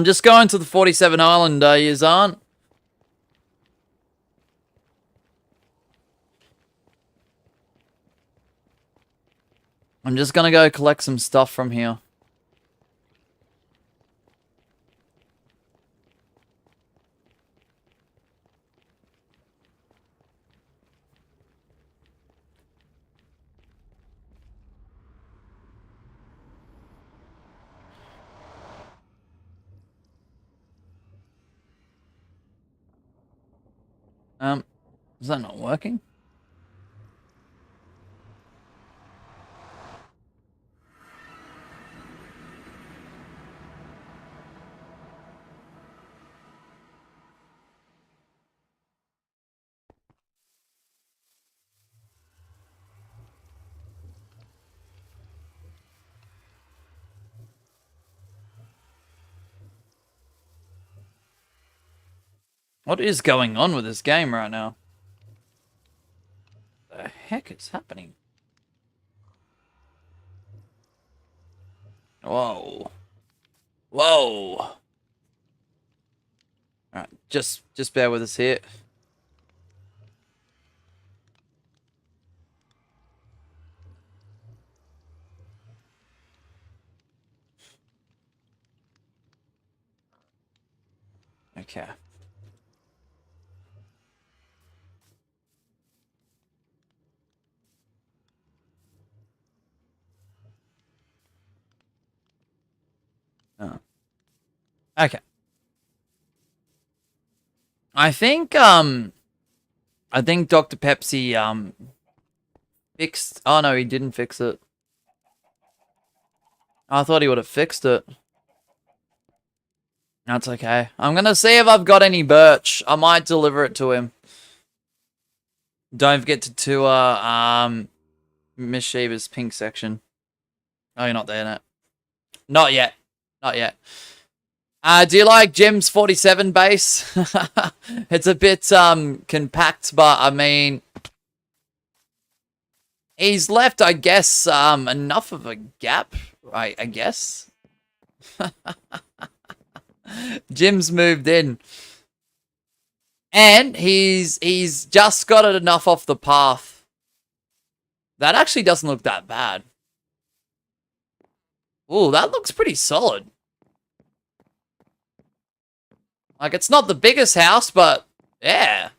Just going to the 47 Island, yous aren't. I'm just gonna go collect some stuff from here. Is that not working? What is going on with this game right now? The heck is happening? Whoa. Whoa. Alright, just bear with us here. Okay. Oh. Okay. I think Dr. Pepsi fixed. Oh no, he didn't fix it. I thought he would have fixed it. That's okay. I'm gonna see if I've got any birch. I might deliver it to him. Don't forget to tour Miss Sheba's pink section. Oh, you're not there yet. Not yet. Not yet. Do you like Jim's 47 base? It's a bit compact, but I mean, he's left, I guess, enough of a gap, I guess. Jim's moved in. And he's just got it enough off the path. That actually doesn't look that bad. Ooh, that looks pretty solid. Like, it's not the biggest house, but yeah.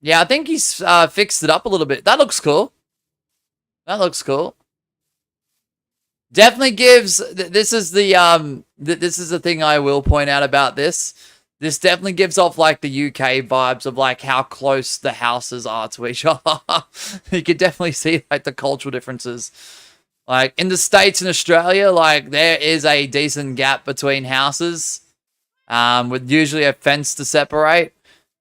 Yeah, I think he's fixed it up a little bit. That looks cool. That looks cool. Definitely gives... This is the thing I will point out about this. This definitely gives off, like, the UK vibes of, like, how close the houses are to each other. You can definitely see, like, the cultural differences. Like, in the States and Australia, like, there is a decent gap between houses. With usually a fence to separate.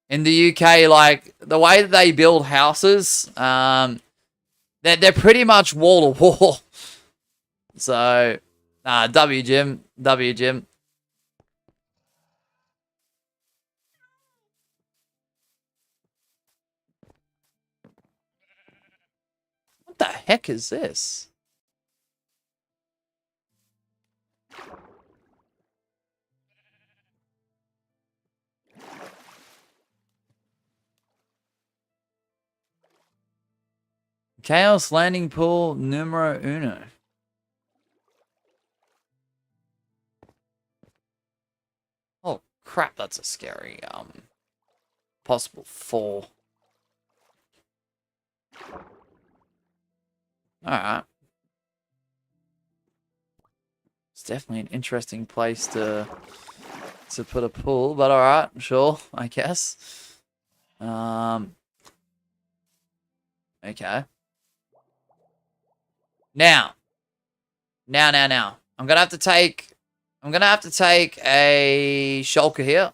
In the UK, like the way that they build houses, they're pretty much wall to wall. So, W Jim, W Jim. What the heck is this? Chaos landing pool numero uno. Oh crap, that's a scary possible fall. Alright. It's definitely an interesting place to put a pool, but alright, sure, I guess. Okay. Now. I'm gonna have to take a shulker here.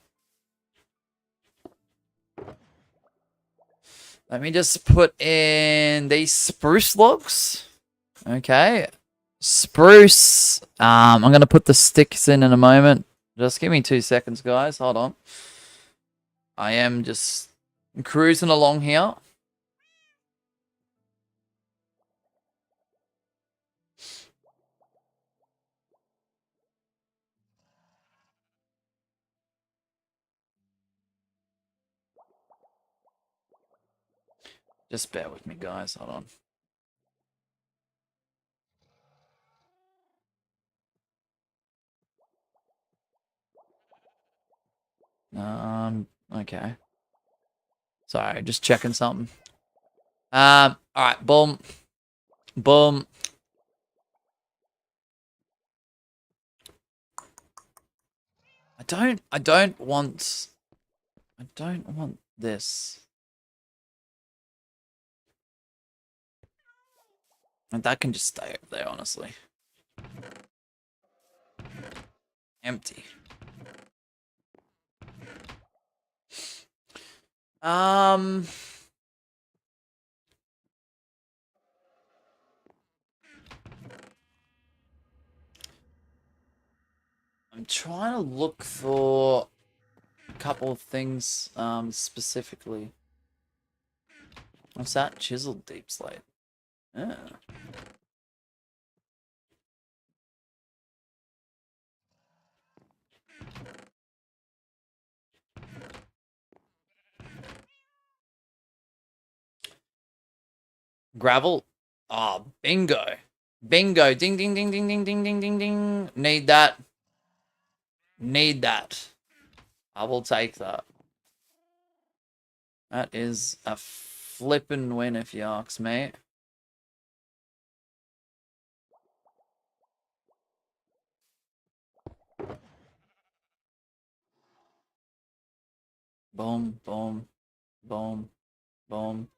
Let me just put in these spruce logs. Okay. Spruce. I'm gonna put the sticks in a moment. Just give me 2 seconds, guys. Hold on. I am just cruising along here. Just bear with me, guys. Hold on. Okay. Sorry, just checking something. Alright, boom. Boom. I don't want this. And that can just stay up there, honestly. Empty. I'm trying to look for a couple of things specifically. What's that? Chiseled deep slate. Yeah. Gravel. Oh, bingo. Bingo. Ding, ding, ding, ding, ding, ding, ding, ding, ding. Need that. Need that. I will take that. That is a flippin' win if you ask me. Boom, boom, boom, boom.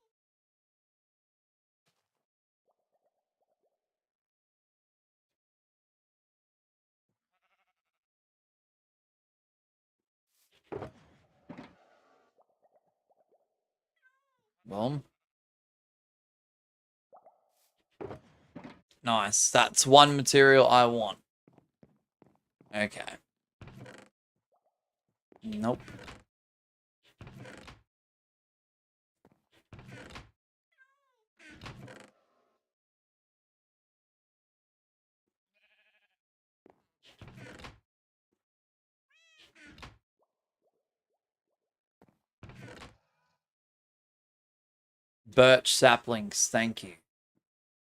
Boom. Nice. That's one material I want. Okay. Nope. Birch saplings, thank you.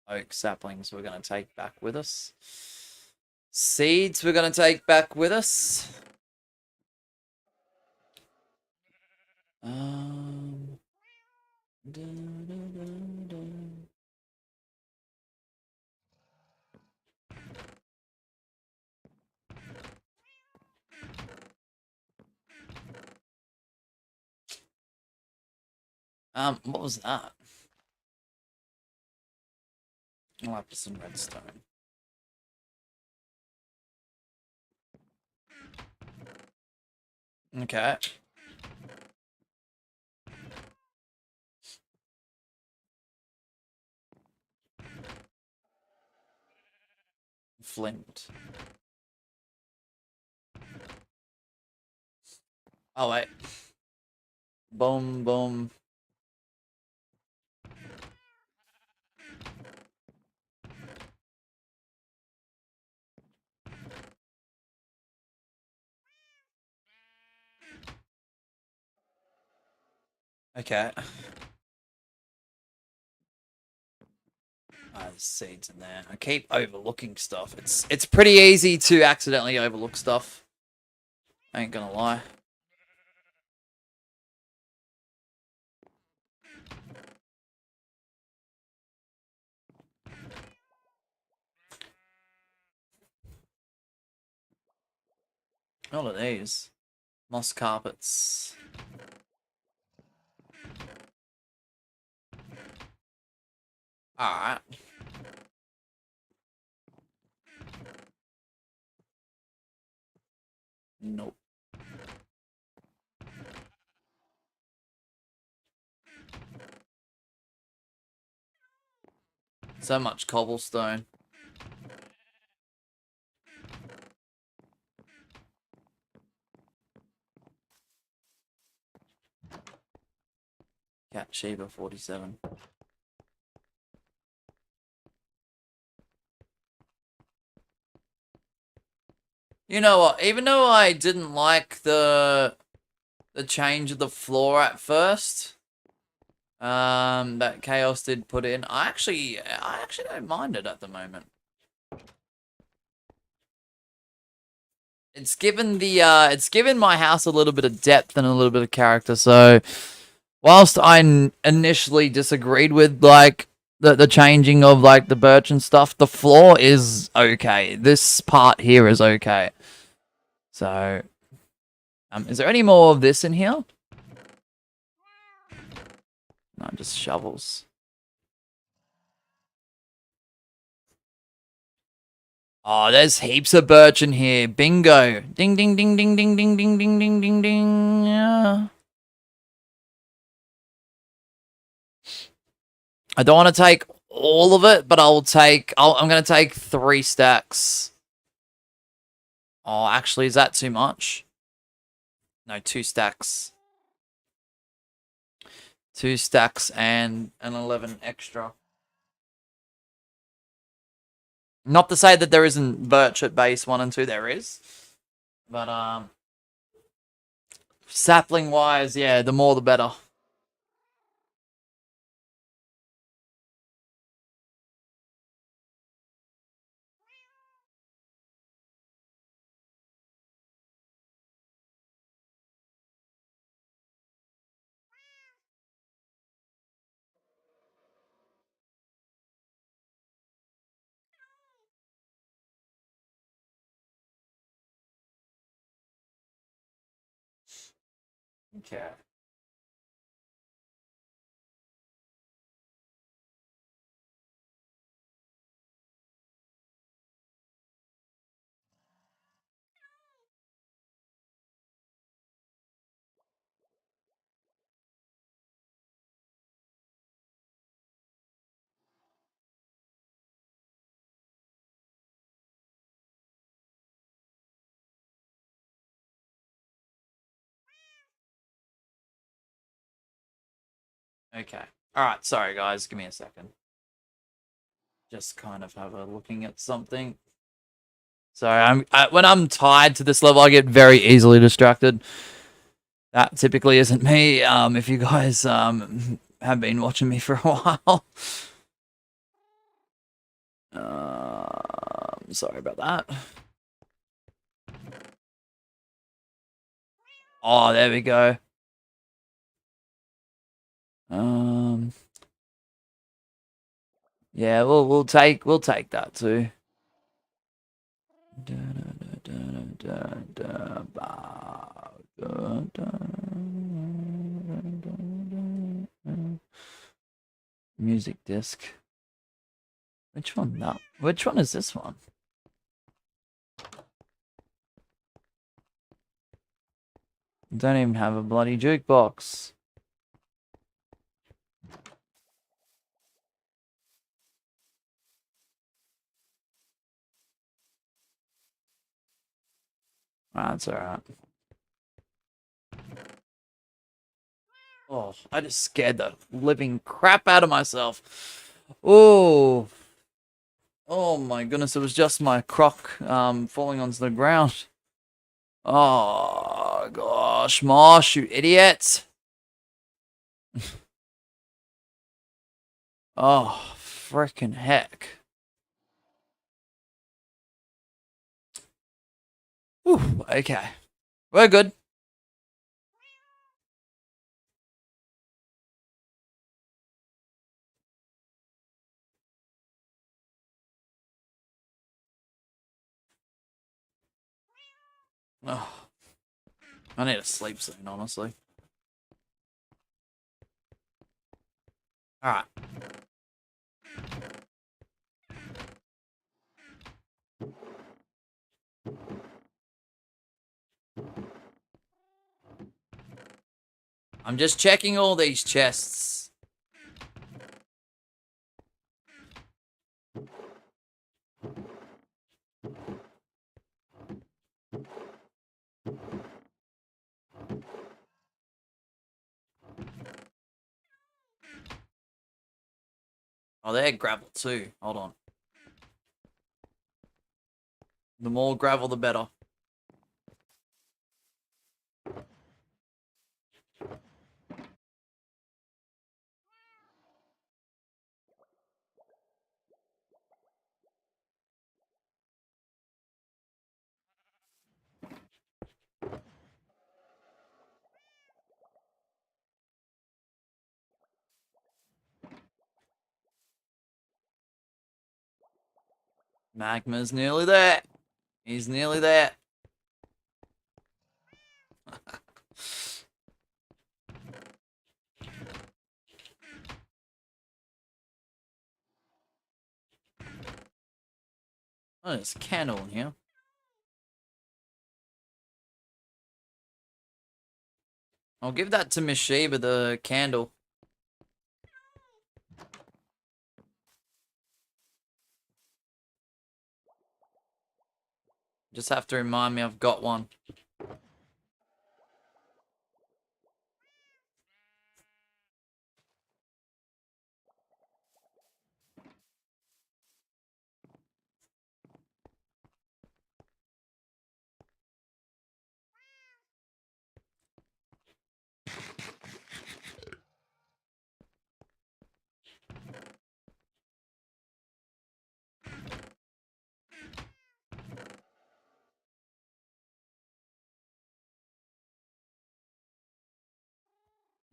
Oak saplings we're going to take back with us. Seeds we're going to take back with us. Um, da, da, da, da. What was that? Lapis and redstone. Okay. flint. Oh, wait. Boom, boom. Okay. There's seeds in there. I keep overlooking stuff. It's pretty easy to accidentally overlook stuff. I ain't gonna lie. All of these. Moss carpets. Alright. Nope. So much cobblestone. Cat Sheba 47. You know what? Even though I didn't like the change of the floor at first, that Chaos did put in, I actually don't mind it at the moment. It's given it's given my house a little bit of depth and a little bit of character. So, whilst I initially disagreed with like the changing of like the birch and stuff, the floor is okay. This part here is okay. So, is there any more of this in here? No, just shovels. Oh, there's heaps of birch in here. Bingo. Ding, ding, ding, ding, ding, ding, ding, ding, ding, ding, ding. Yeah. I don't want to take all of it, but I'm going to take 3 stacks. Oh, actually, is that too much? No, 2 stacks. 2 stacks and an 11 extra. Not to say that there isn't birch at base 1 and 2. There is. But, sapling-wise, yeah, the more the better. Okay. Okay. Alright, sorry guys, give me a second. Just kind of have a looking at something. Sorry, when I'm tied to this level, I get very easily distracted. That typically isn't me. If you guys have been watching me for a while, sorry about that. Oh, there we go. Yeah, we'll take that too. Music disc. Which one? No. Which one is this one? Don't even have a bloody jukebox. That's alright. Oh, I just scared the living crap out of myself. Oh. Oh my goodness, it was just my croc falling onto the ground. Oh gosh, Mosh, you idiot. Oh, freaking heck. Whew, okay. We're good. Oh, I need to sleep soon, honestly. Alright. I'm just checking all these chests. Oh, they're gravel too. Hold on. The more gravel, the better. Magma's nearly there. He's nearly there. Oh, there's a candle in here. I'll give that to Miss Sheba, the candle. Just have to remind me I've got one.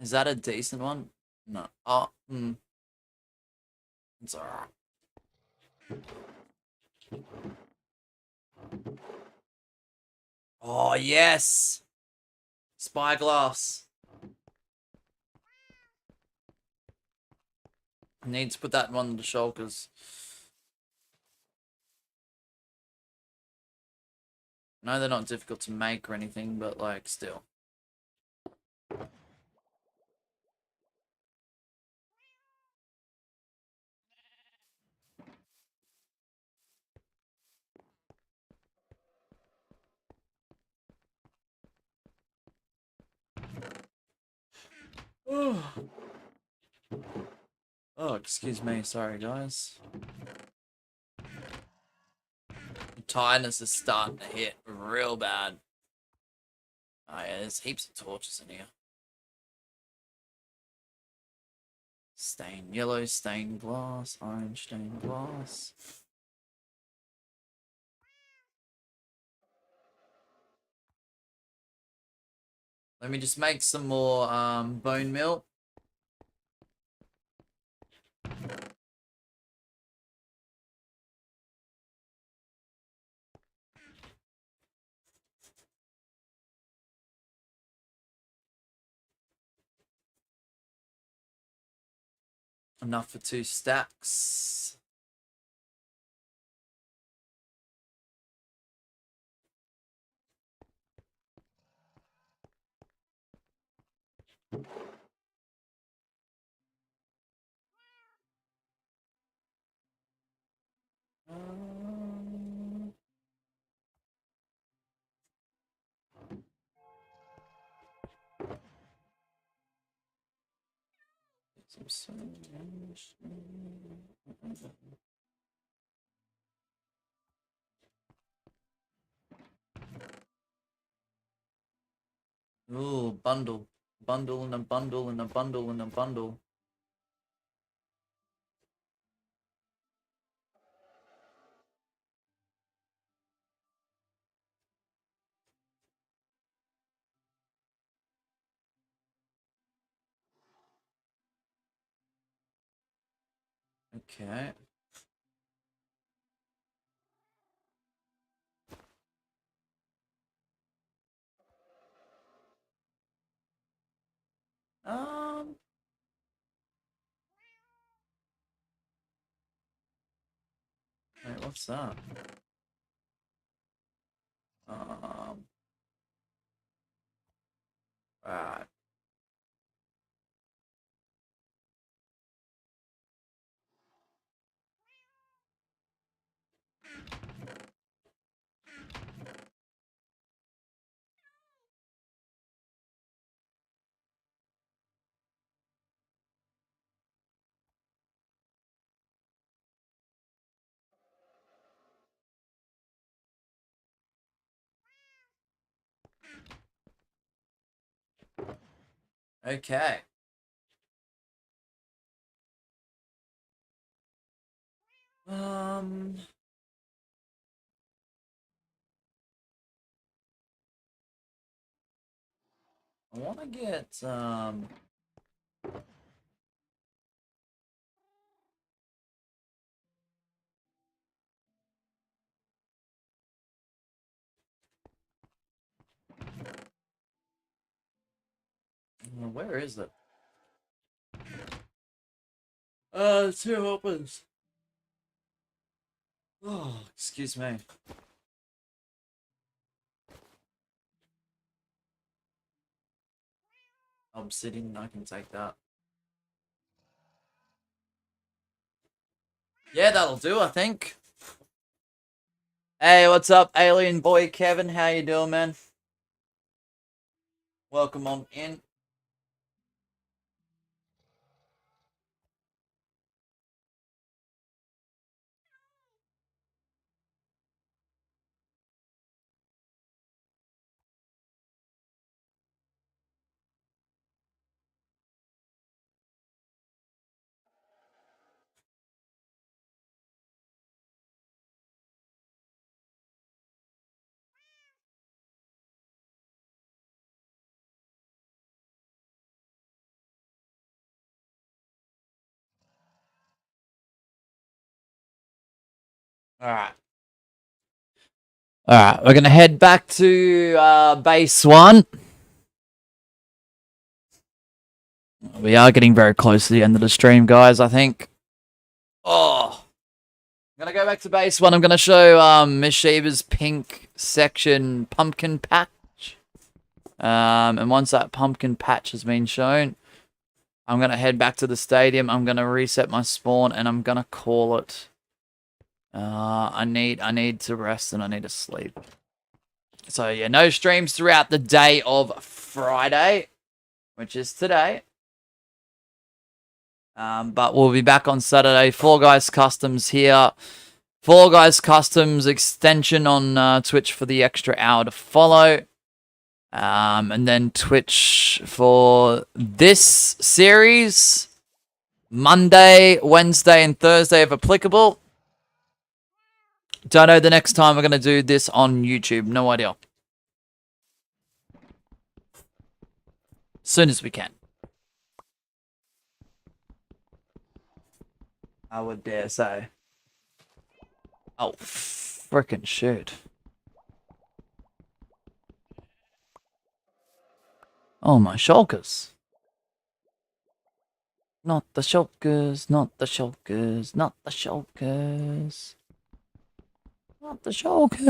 Is that a decent one? No. Oh, it's alright. Oh, yes! Spyglass. I need to put that one on the shulkers. No, they're not difficult to make or anything, but, like, still. Oh, excuse me. Sorry, guys. The tiredness is starting to hit real bad. Oh, yeah, there's heaps of torches in here. Stained yellow, stained glass, orange stained glass. Let me just make some more bone meal. Enough for 2 stacks. Ooh, bundle. Bundle and a bundle and a bundle and a bundle. Okay. Um. Wait, what's that? Um. Right. Okay. Um. I want to get where is it? Two opens. Oh, excuse me. Obsidian, I can take that. Yeah, that'll do, I think. Hey, what's up, alien boy Kevin? How you doing, man? Welcome on in. Alright. Alright, we're gonna head back to base one. We are getting very close to the end of the stream, guys, I think. Oh. I'm gonna go back to base one. I'm gonna show Miss Sheba's pink section pumpkin patch. And once that pumpkin patch has been shown, I'm gonna head back to the stadium. I'm gonna reset my spawn and I'm gonna call it. I need to rest and I need to sleep. So yeah, no streams throughout the day of Friday, which is today. But we'll be back on Saturday. Fall Guys Customs here. Fall Guys Customs extension on Twitch for the extra hour to follow. And then Twitch for this series. Monday, Wednesday, and Thursday if applicable. Don't know the next time we're going to do this on YouTube. No idea. Soon as we can. I would dare say. Oh, frickin' shit. Oh, my shulkers. Not the shulkers, not the shulkers, not the shulkers. Not the shulkers.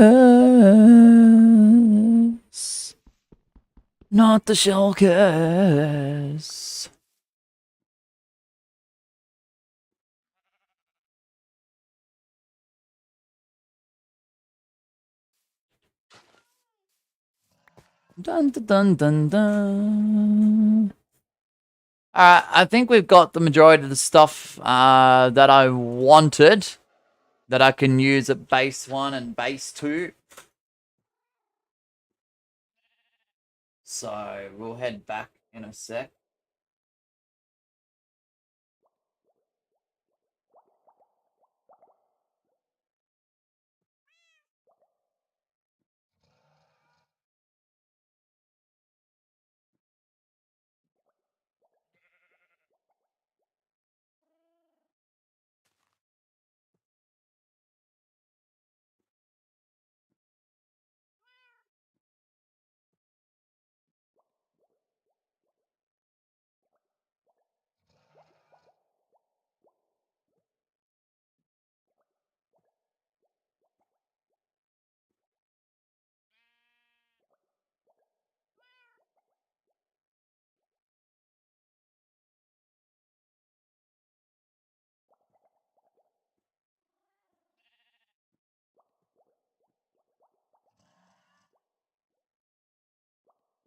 Not the shulkers. Dun dun dun dun dun. I think we've got the majority of the stuff that I wanted that I can use at base 1 and base 2. So we'll head back in a sec.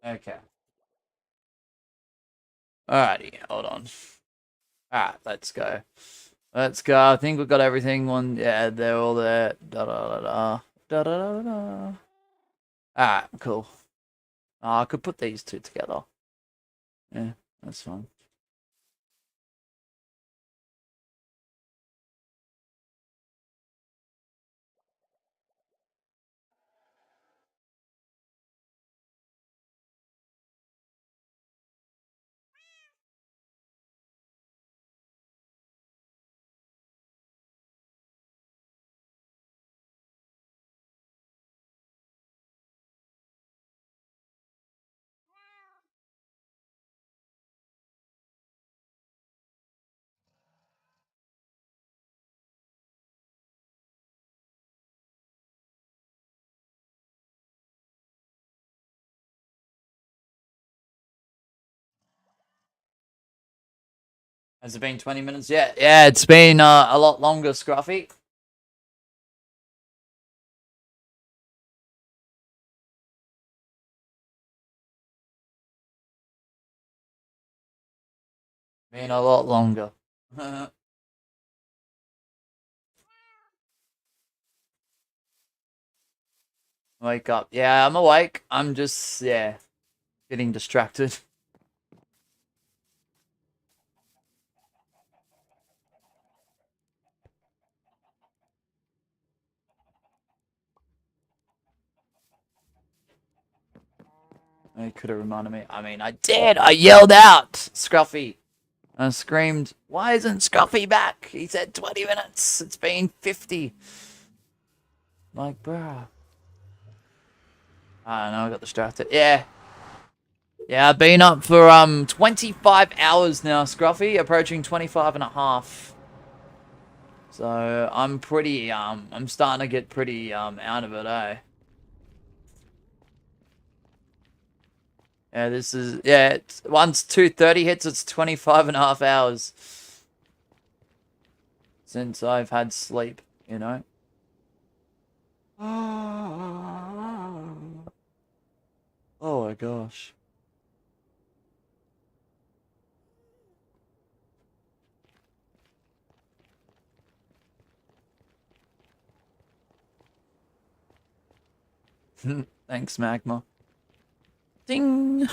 Okay. Alrighty, hold on. Alright, let's go. Let's go. I think we've got everything on. Yeah, they're all there. Da da da da. Da da da da. Alright, cool. I could put these two together. Yeah, that's fine. Has it been 20 minutes yet? Yeah, it's been a lot longer, Scruffy. Been a lot longer. Wake up. Yeah, I'm awake. I'm just, yeah, getting distracted. It could have reminded me. I mean, I did. I yelled out, Scruffy. I screamed, why isn't Scruffy back? He said 20 minutes. It's been 50. Like, bruh. I don't know, I got distracted. Yeah. Yeah, I've been up for 25 hours now, Scruffy. Approaching 25 and a half. So I'm pretty I'm starting to get pretty out of it, eh? Yeah, this is once 2:30 hits, it's 25 and a half hours since I've had sleep, you know. Oh my gosh. Thanks, Magma. Ding.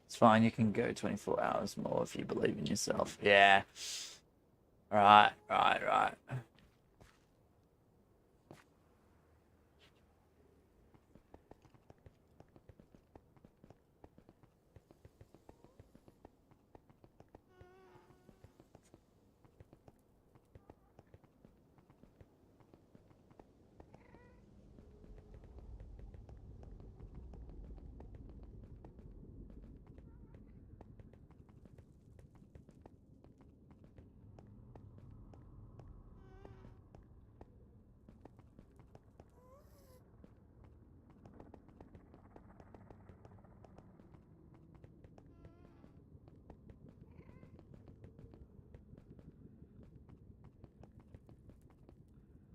It's fine, you can go 24 hours more if you believe in yourself. Yeah. Right, right, right.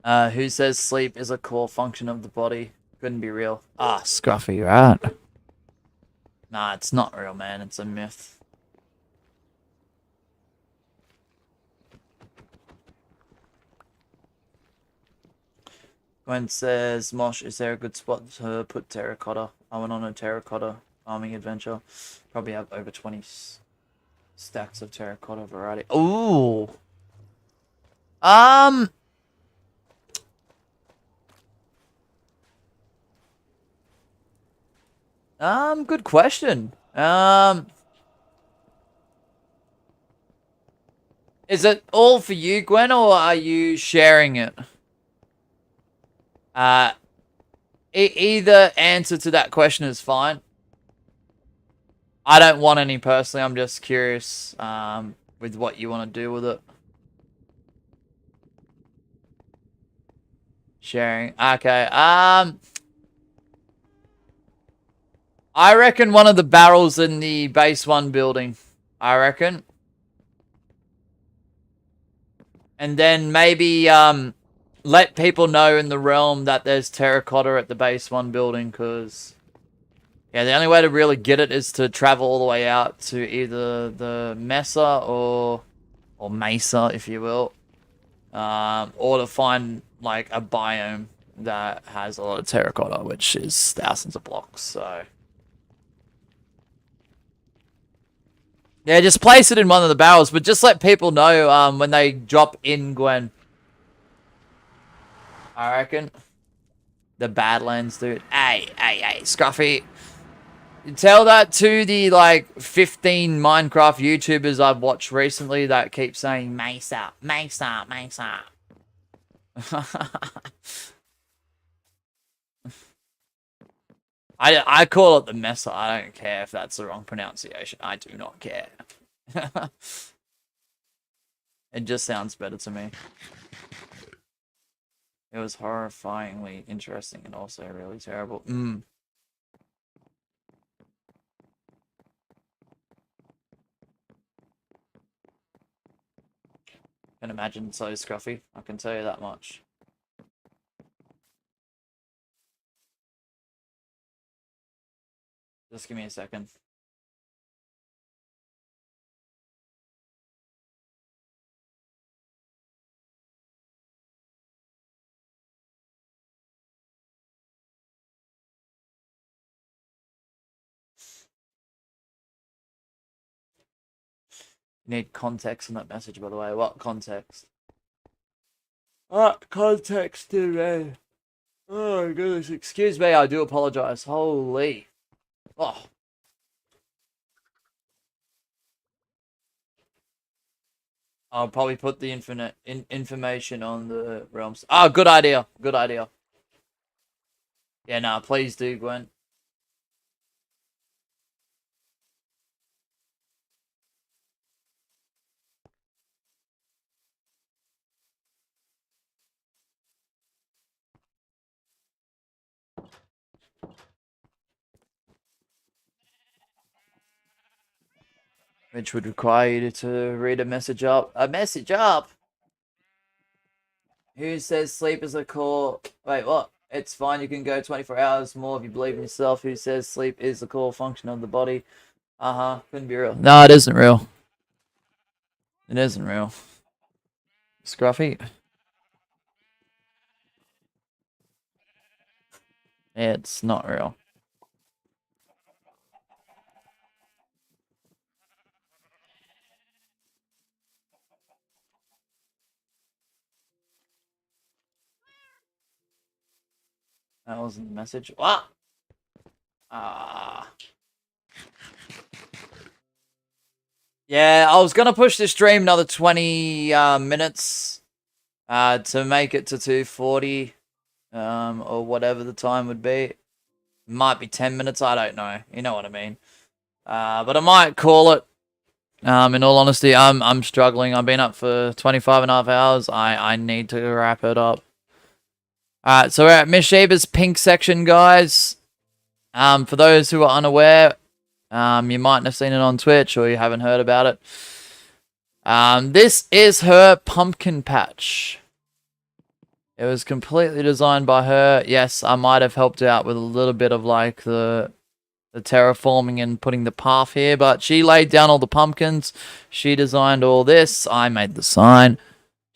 Who says sleep is a core function of the body? Couldn't be real. Ah, Scruffy, right? Nah, it's not real, man. It's a myth. Gwen says, Mosh, is there a good spot to put terracotta? I went on a terracotta farming adventure. Probably have over 20 stacks of terracotta variety. Ooh. Good question. Is it all for you, Gwen, or are you sharing it? Either answer to that question is fine. I don't want any personally. I'm just curious with what you want to do with it. Sharing. Okay. I reckon one of the barrels in the base 1 building. I reckon. And then maybe let people know in the realm that there's terracotta at the base 1 building, because yeah, the only way to really get it is to travel all the way out to either the Mesa or Mesa, if you will, or to find like a biome that has a lot of terracotta, which is thousands of blocks. So yeah, just place it in one of the barrels, but just let people know when they drop in, Gwen. I reckon. The Badlands, dude. Hey, Scruffy. Tell that to the, like, 15 Minecraft YouTubers I've watched recently that keep saying Mesa, Mesa, Mesa. I call it the Mesa. I don't care if that's the wrong pronunciation. I do not care. It just sounds better to me. It was horrifyingly interesting and also really terrible. Can imagine so Scruffy. I can tell you that much. Just give me a second. You need context in that message, by the way. What context? What context do they? Oh, goodness. Excuse me, I do apologize. Holy. Oh. I'll probably put the information on the realms. Ah, good idea. Good idea. Yeah, nah, please do, Gwen. Which would require you to read a message up. A message up? Who says sleep is a core? Wait, what? It's fine, you can go 24 hours more if you believe in yourself. Who says sleep is the core function of the body? Uh-huh, couldn't be real. No, it isn't real. It isn't real. Scruffy? It's not real. That wasn't the message. What? Yeah, I was gonna push this stream another 20 minutes to make it to 240 or whatever the time would be. Might be 10 minutes, I don't know. You know what I mean. But I might call it. In all honesty, I'm struggling. I've been up for 25 and a half hours. I need to wrap it up. Alright, so we're at Miss Sheba's pink section, guys. For those who are unaware, you might have seen it on Twitch or you haven't heard about it. This is her pumpkin patch. It was completely designed by her. Yes, I might have helped out with a little bit of like the terraforming and putting the path here, but she laid down all the pumpkins. She designed all this. I made the sign.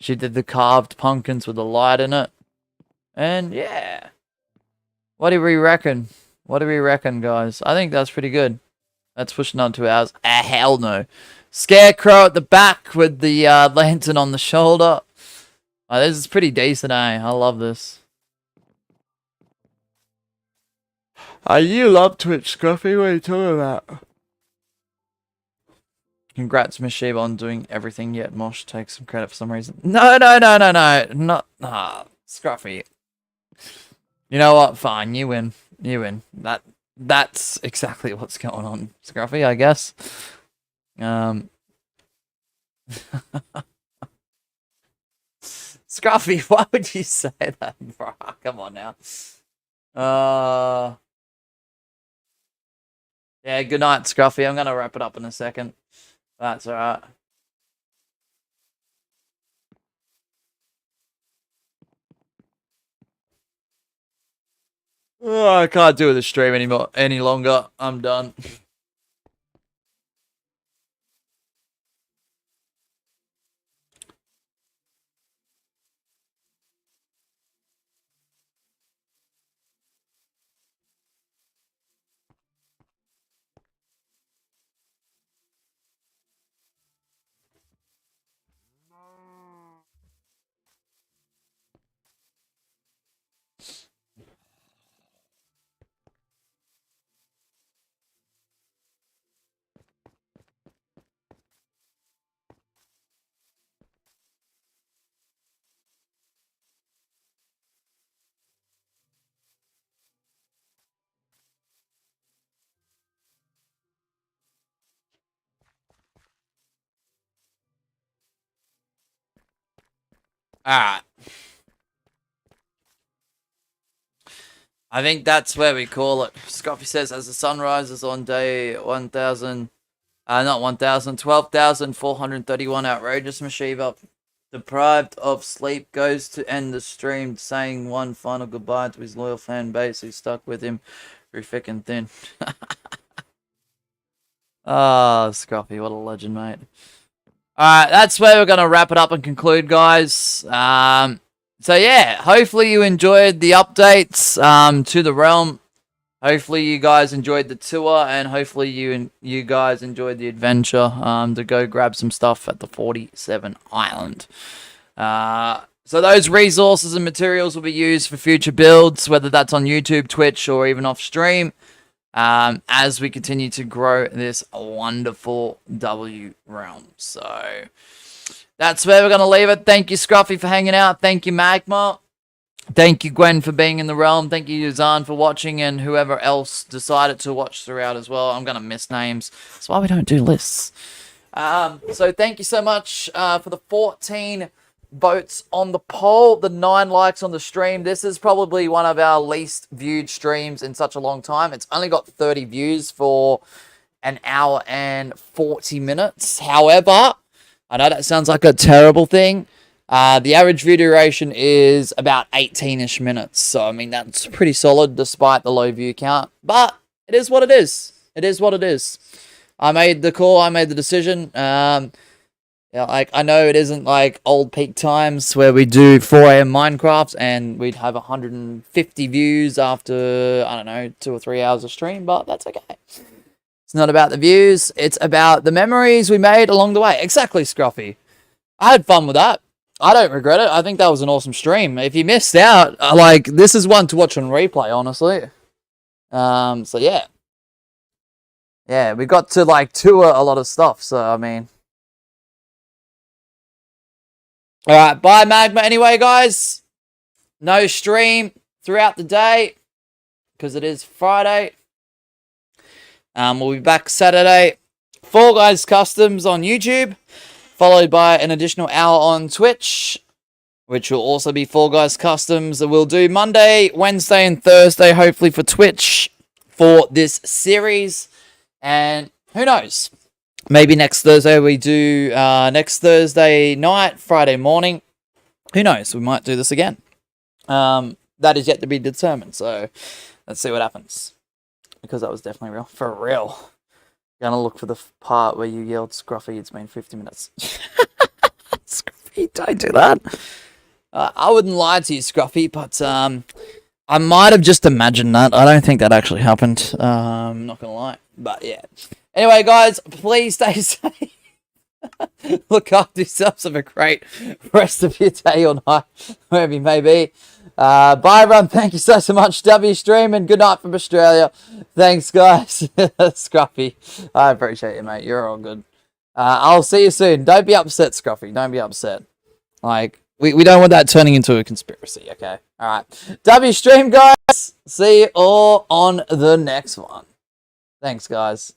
She did the carved pumpkins with the light in it. And yeah. What do we reckon? What do we reckon, guys? I think that's pretty good. That's pushing on 2 hours. Ah, hell no. Scarecrow at the back with the lantern on the shoulder. Oh, this is pretty decent, eh? I love this. You love Twitch, Scruffy. What are you talking about? Congrats, Miss Sheba, on doing everything, yet Mosh takes some credit for some reason. No. Not, Scruffy. You know what? Fine, you win. You win. That's exactly what's going on, Scruffy, I guess. Scruffy, why would you say that, bro? Come on now. Yeah, good night, Scruffy. I'm gonna wrap it up in a second. That's alright. Oh, I can't do the stream any longer. I'm done. Alright. I think that's where we call it. Scruffy says, as the sun rises on day 1,000, not 1,000, 12,431, outrageous Mashiva, deprived of sleep, goes to end the stream saying one final goodbye to his loyal fan base who stuck with him through thick and thin. Ah, Scruffy, what a legend, mate. Alright, that's where we're going to wrap it up and conclude, guys. So yeah, hopefully you enjoyed the updates to the realm. Hopefully you guys enjoyed the tour, and hopefully you guys enjoyed the adventure to go grab some stuff at the 47 Island. So those resources and materials will be used for future builds, whether that's on YouTube, Twitch, or even off stream, as we continue to grow this wonderful W realm. So that's where we're going to leave it. Thank you, Scruffy, for hanging out. Thank you, Magma. Thank you, Gwen, for being in the realm. Thank you, Zan, for watching, and whoever else decided to watch throughout as well. I'm going to miss names. That's why we don't do lists. So thank you so much for the 14 votes on the poll, the 9 likes on the stream. This is probably one of our least viewed streams in such a long time. It's only got 30 views for an hour and 40 minutes. However, I know that sounds like a terrible thing. The average view duration is about 18-ish minutes. So, I mean, that's pretty solid despite the low view count. But it is what it is. It is what it is. I made the call. I made the decision. Yeah, like, I know it isn't like old peak times where we do 4 a.m. Minecraft and we'd have 150 views after, I don't know, 2 or 3 hours of stream, but that's okay. It's not about the views. It's about the memories we made along the way. Exactly, Scruffy. I had fun with that. I don't regret it. I think that was an awesome stream. If you missed out, like, this is one to watch on replay, honestly. So yeah. Yeah, we got to, like, tour a lot of stuff, so, I mean. Alright, bye, Magma. Anyway, guys, no stream throughout the day, because it is Friday. We'll be back Saturday. Fall Guys Customs on YouTube, followed by an additional hour on Twitch, which will also be Fall Guys Customs. We'll do Monday, Wednesday, and Thursday, hopefully, for Twitch for this series. And who knows? Maybe next Thursday we do next Thursday night, Friday morning. Who knows? We might do this again. That is yet to be determined. So let's see what happens. Because that was definitely real. For real. Gonna look for the part where you yelled, Scruffy, it's been 50 minutes. Scruffy, don't do that. I wouldn't lie to you, Scruffy, but I might have just imagined that. I don't think that actually happened. Not gonna lie. But yeah. Anyway, guys, please stay safe. Look after yourselves. Have a great rest of your day or night, wherever you may be. Bye, everyone. Thank you so much. W stream and good night from Australia. Thanks, guys. Scruffy, I appreciate you, mate. You're all good. I'll see you soon. Don't be upset, Scruffy. Don't be upset. Like, we don't want that turning into a conspiracy, okay? All right. W stream, guys. See you all on the next one. Thanks, guys.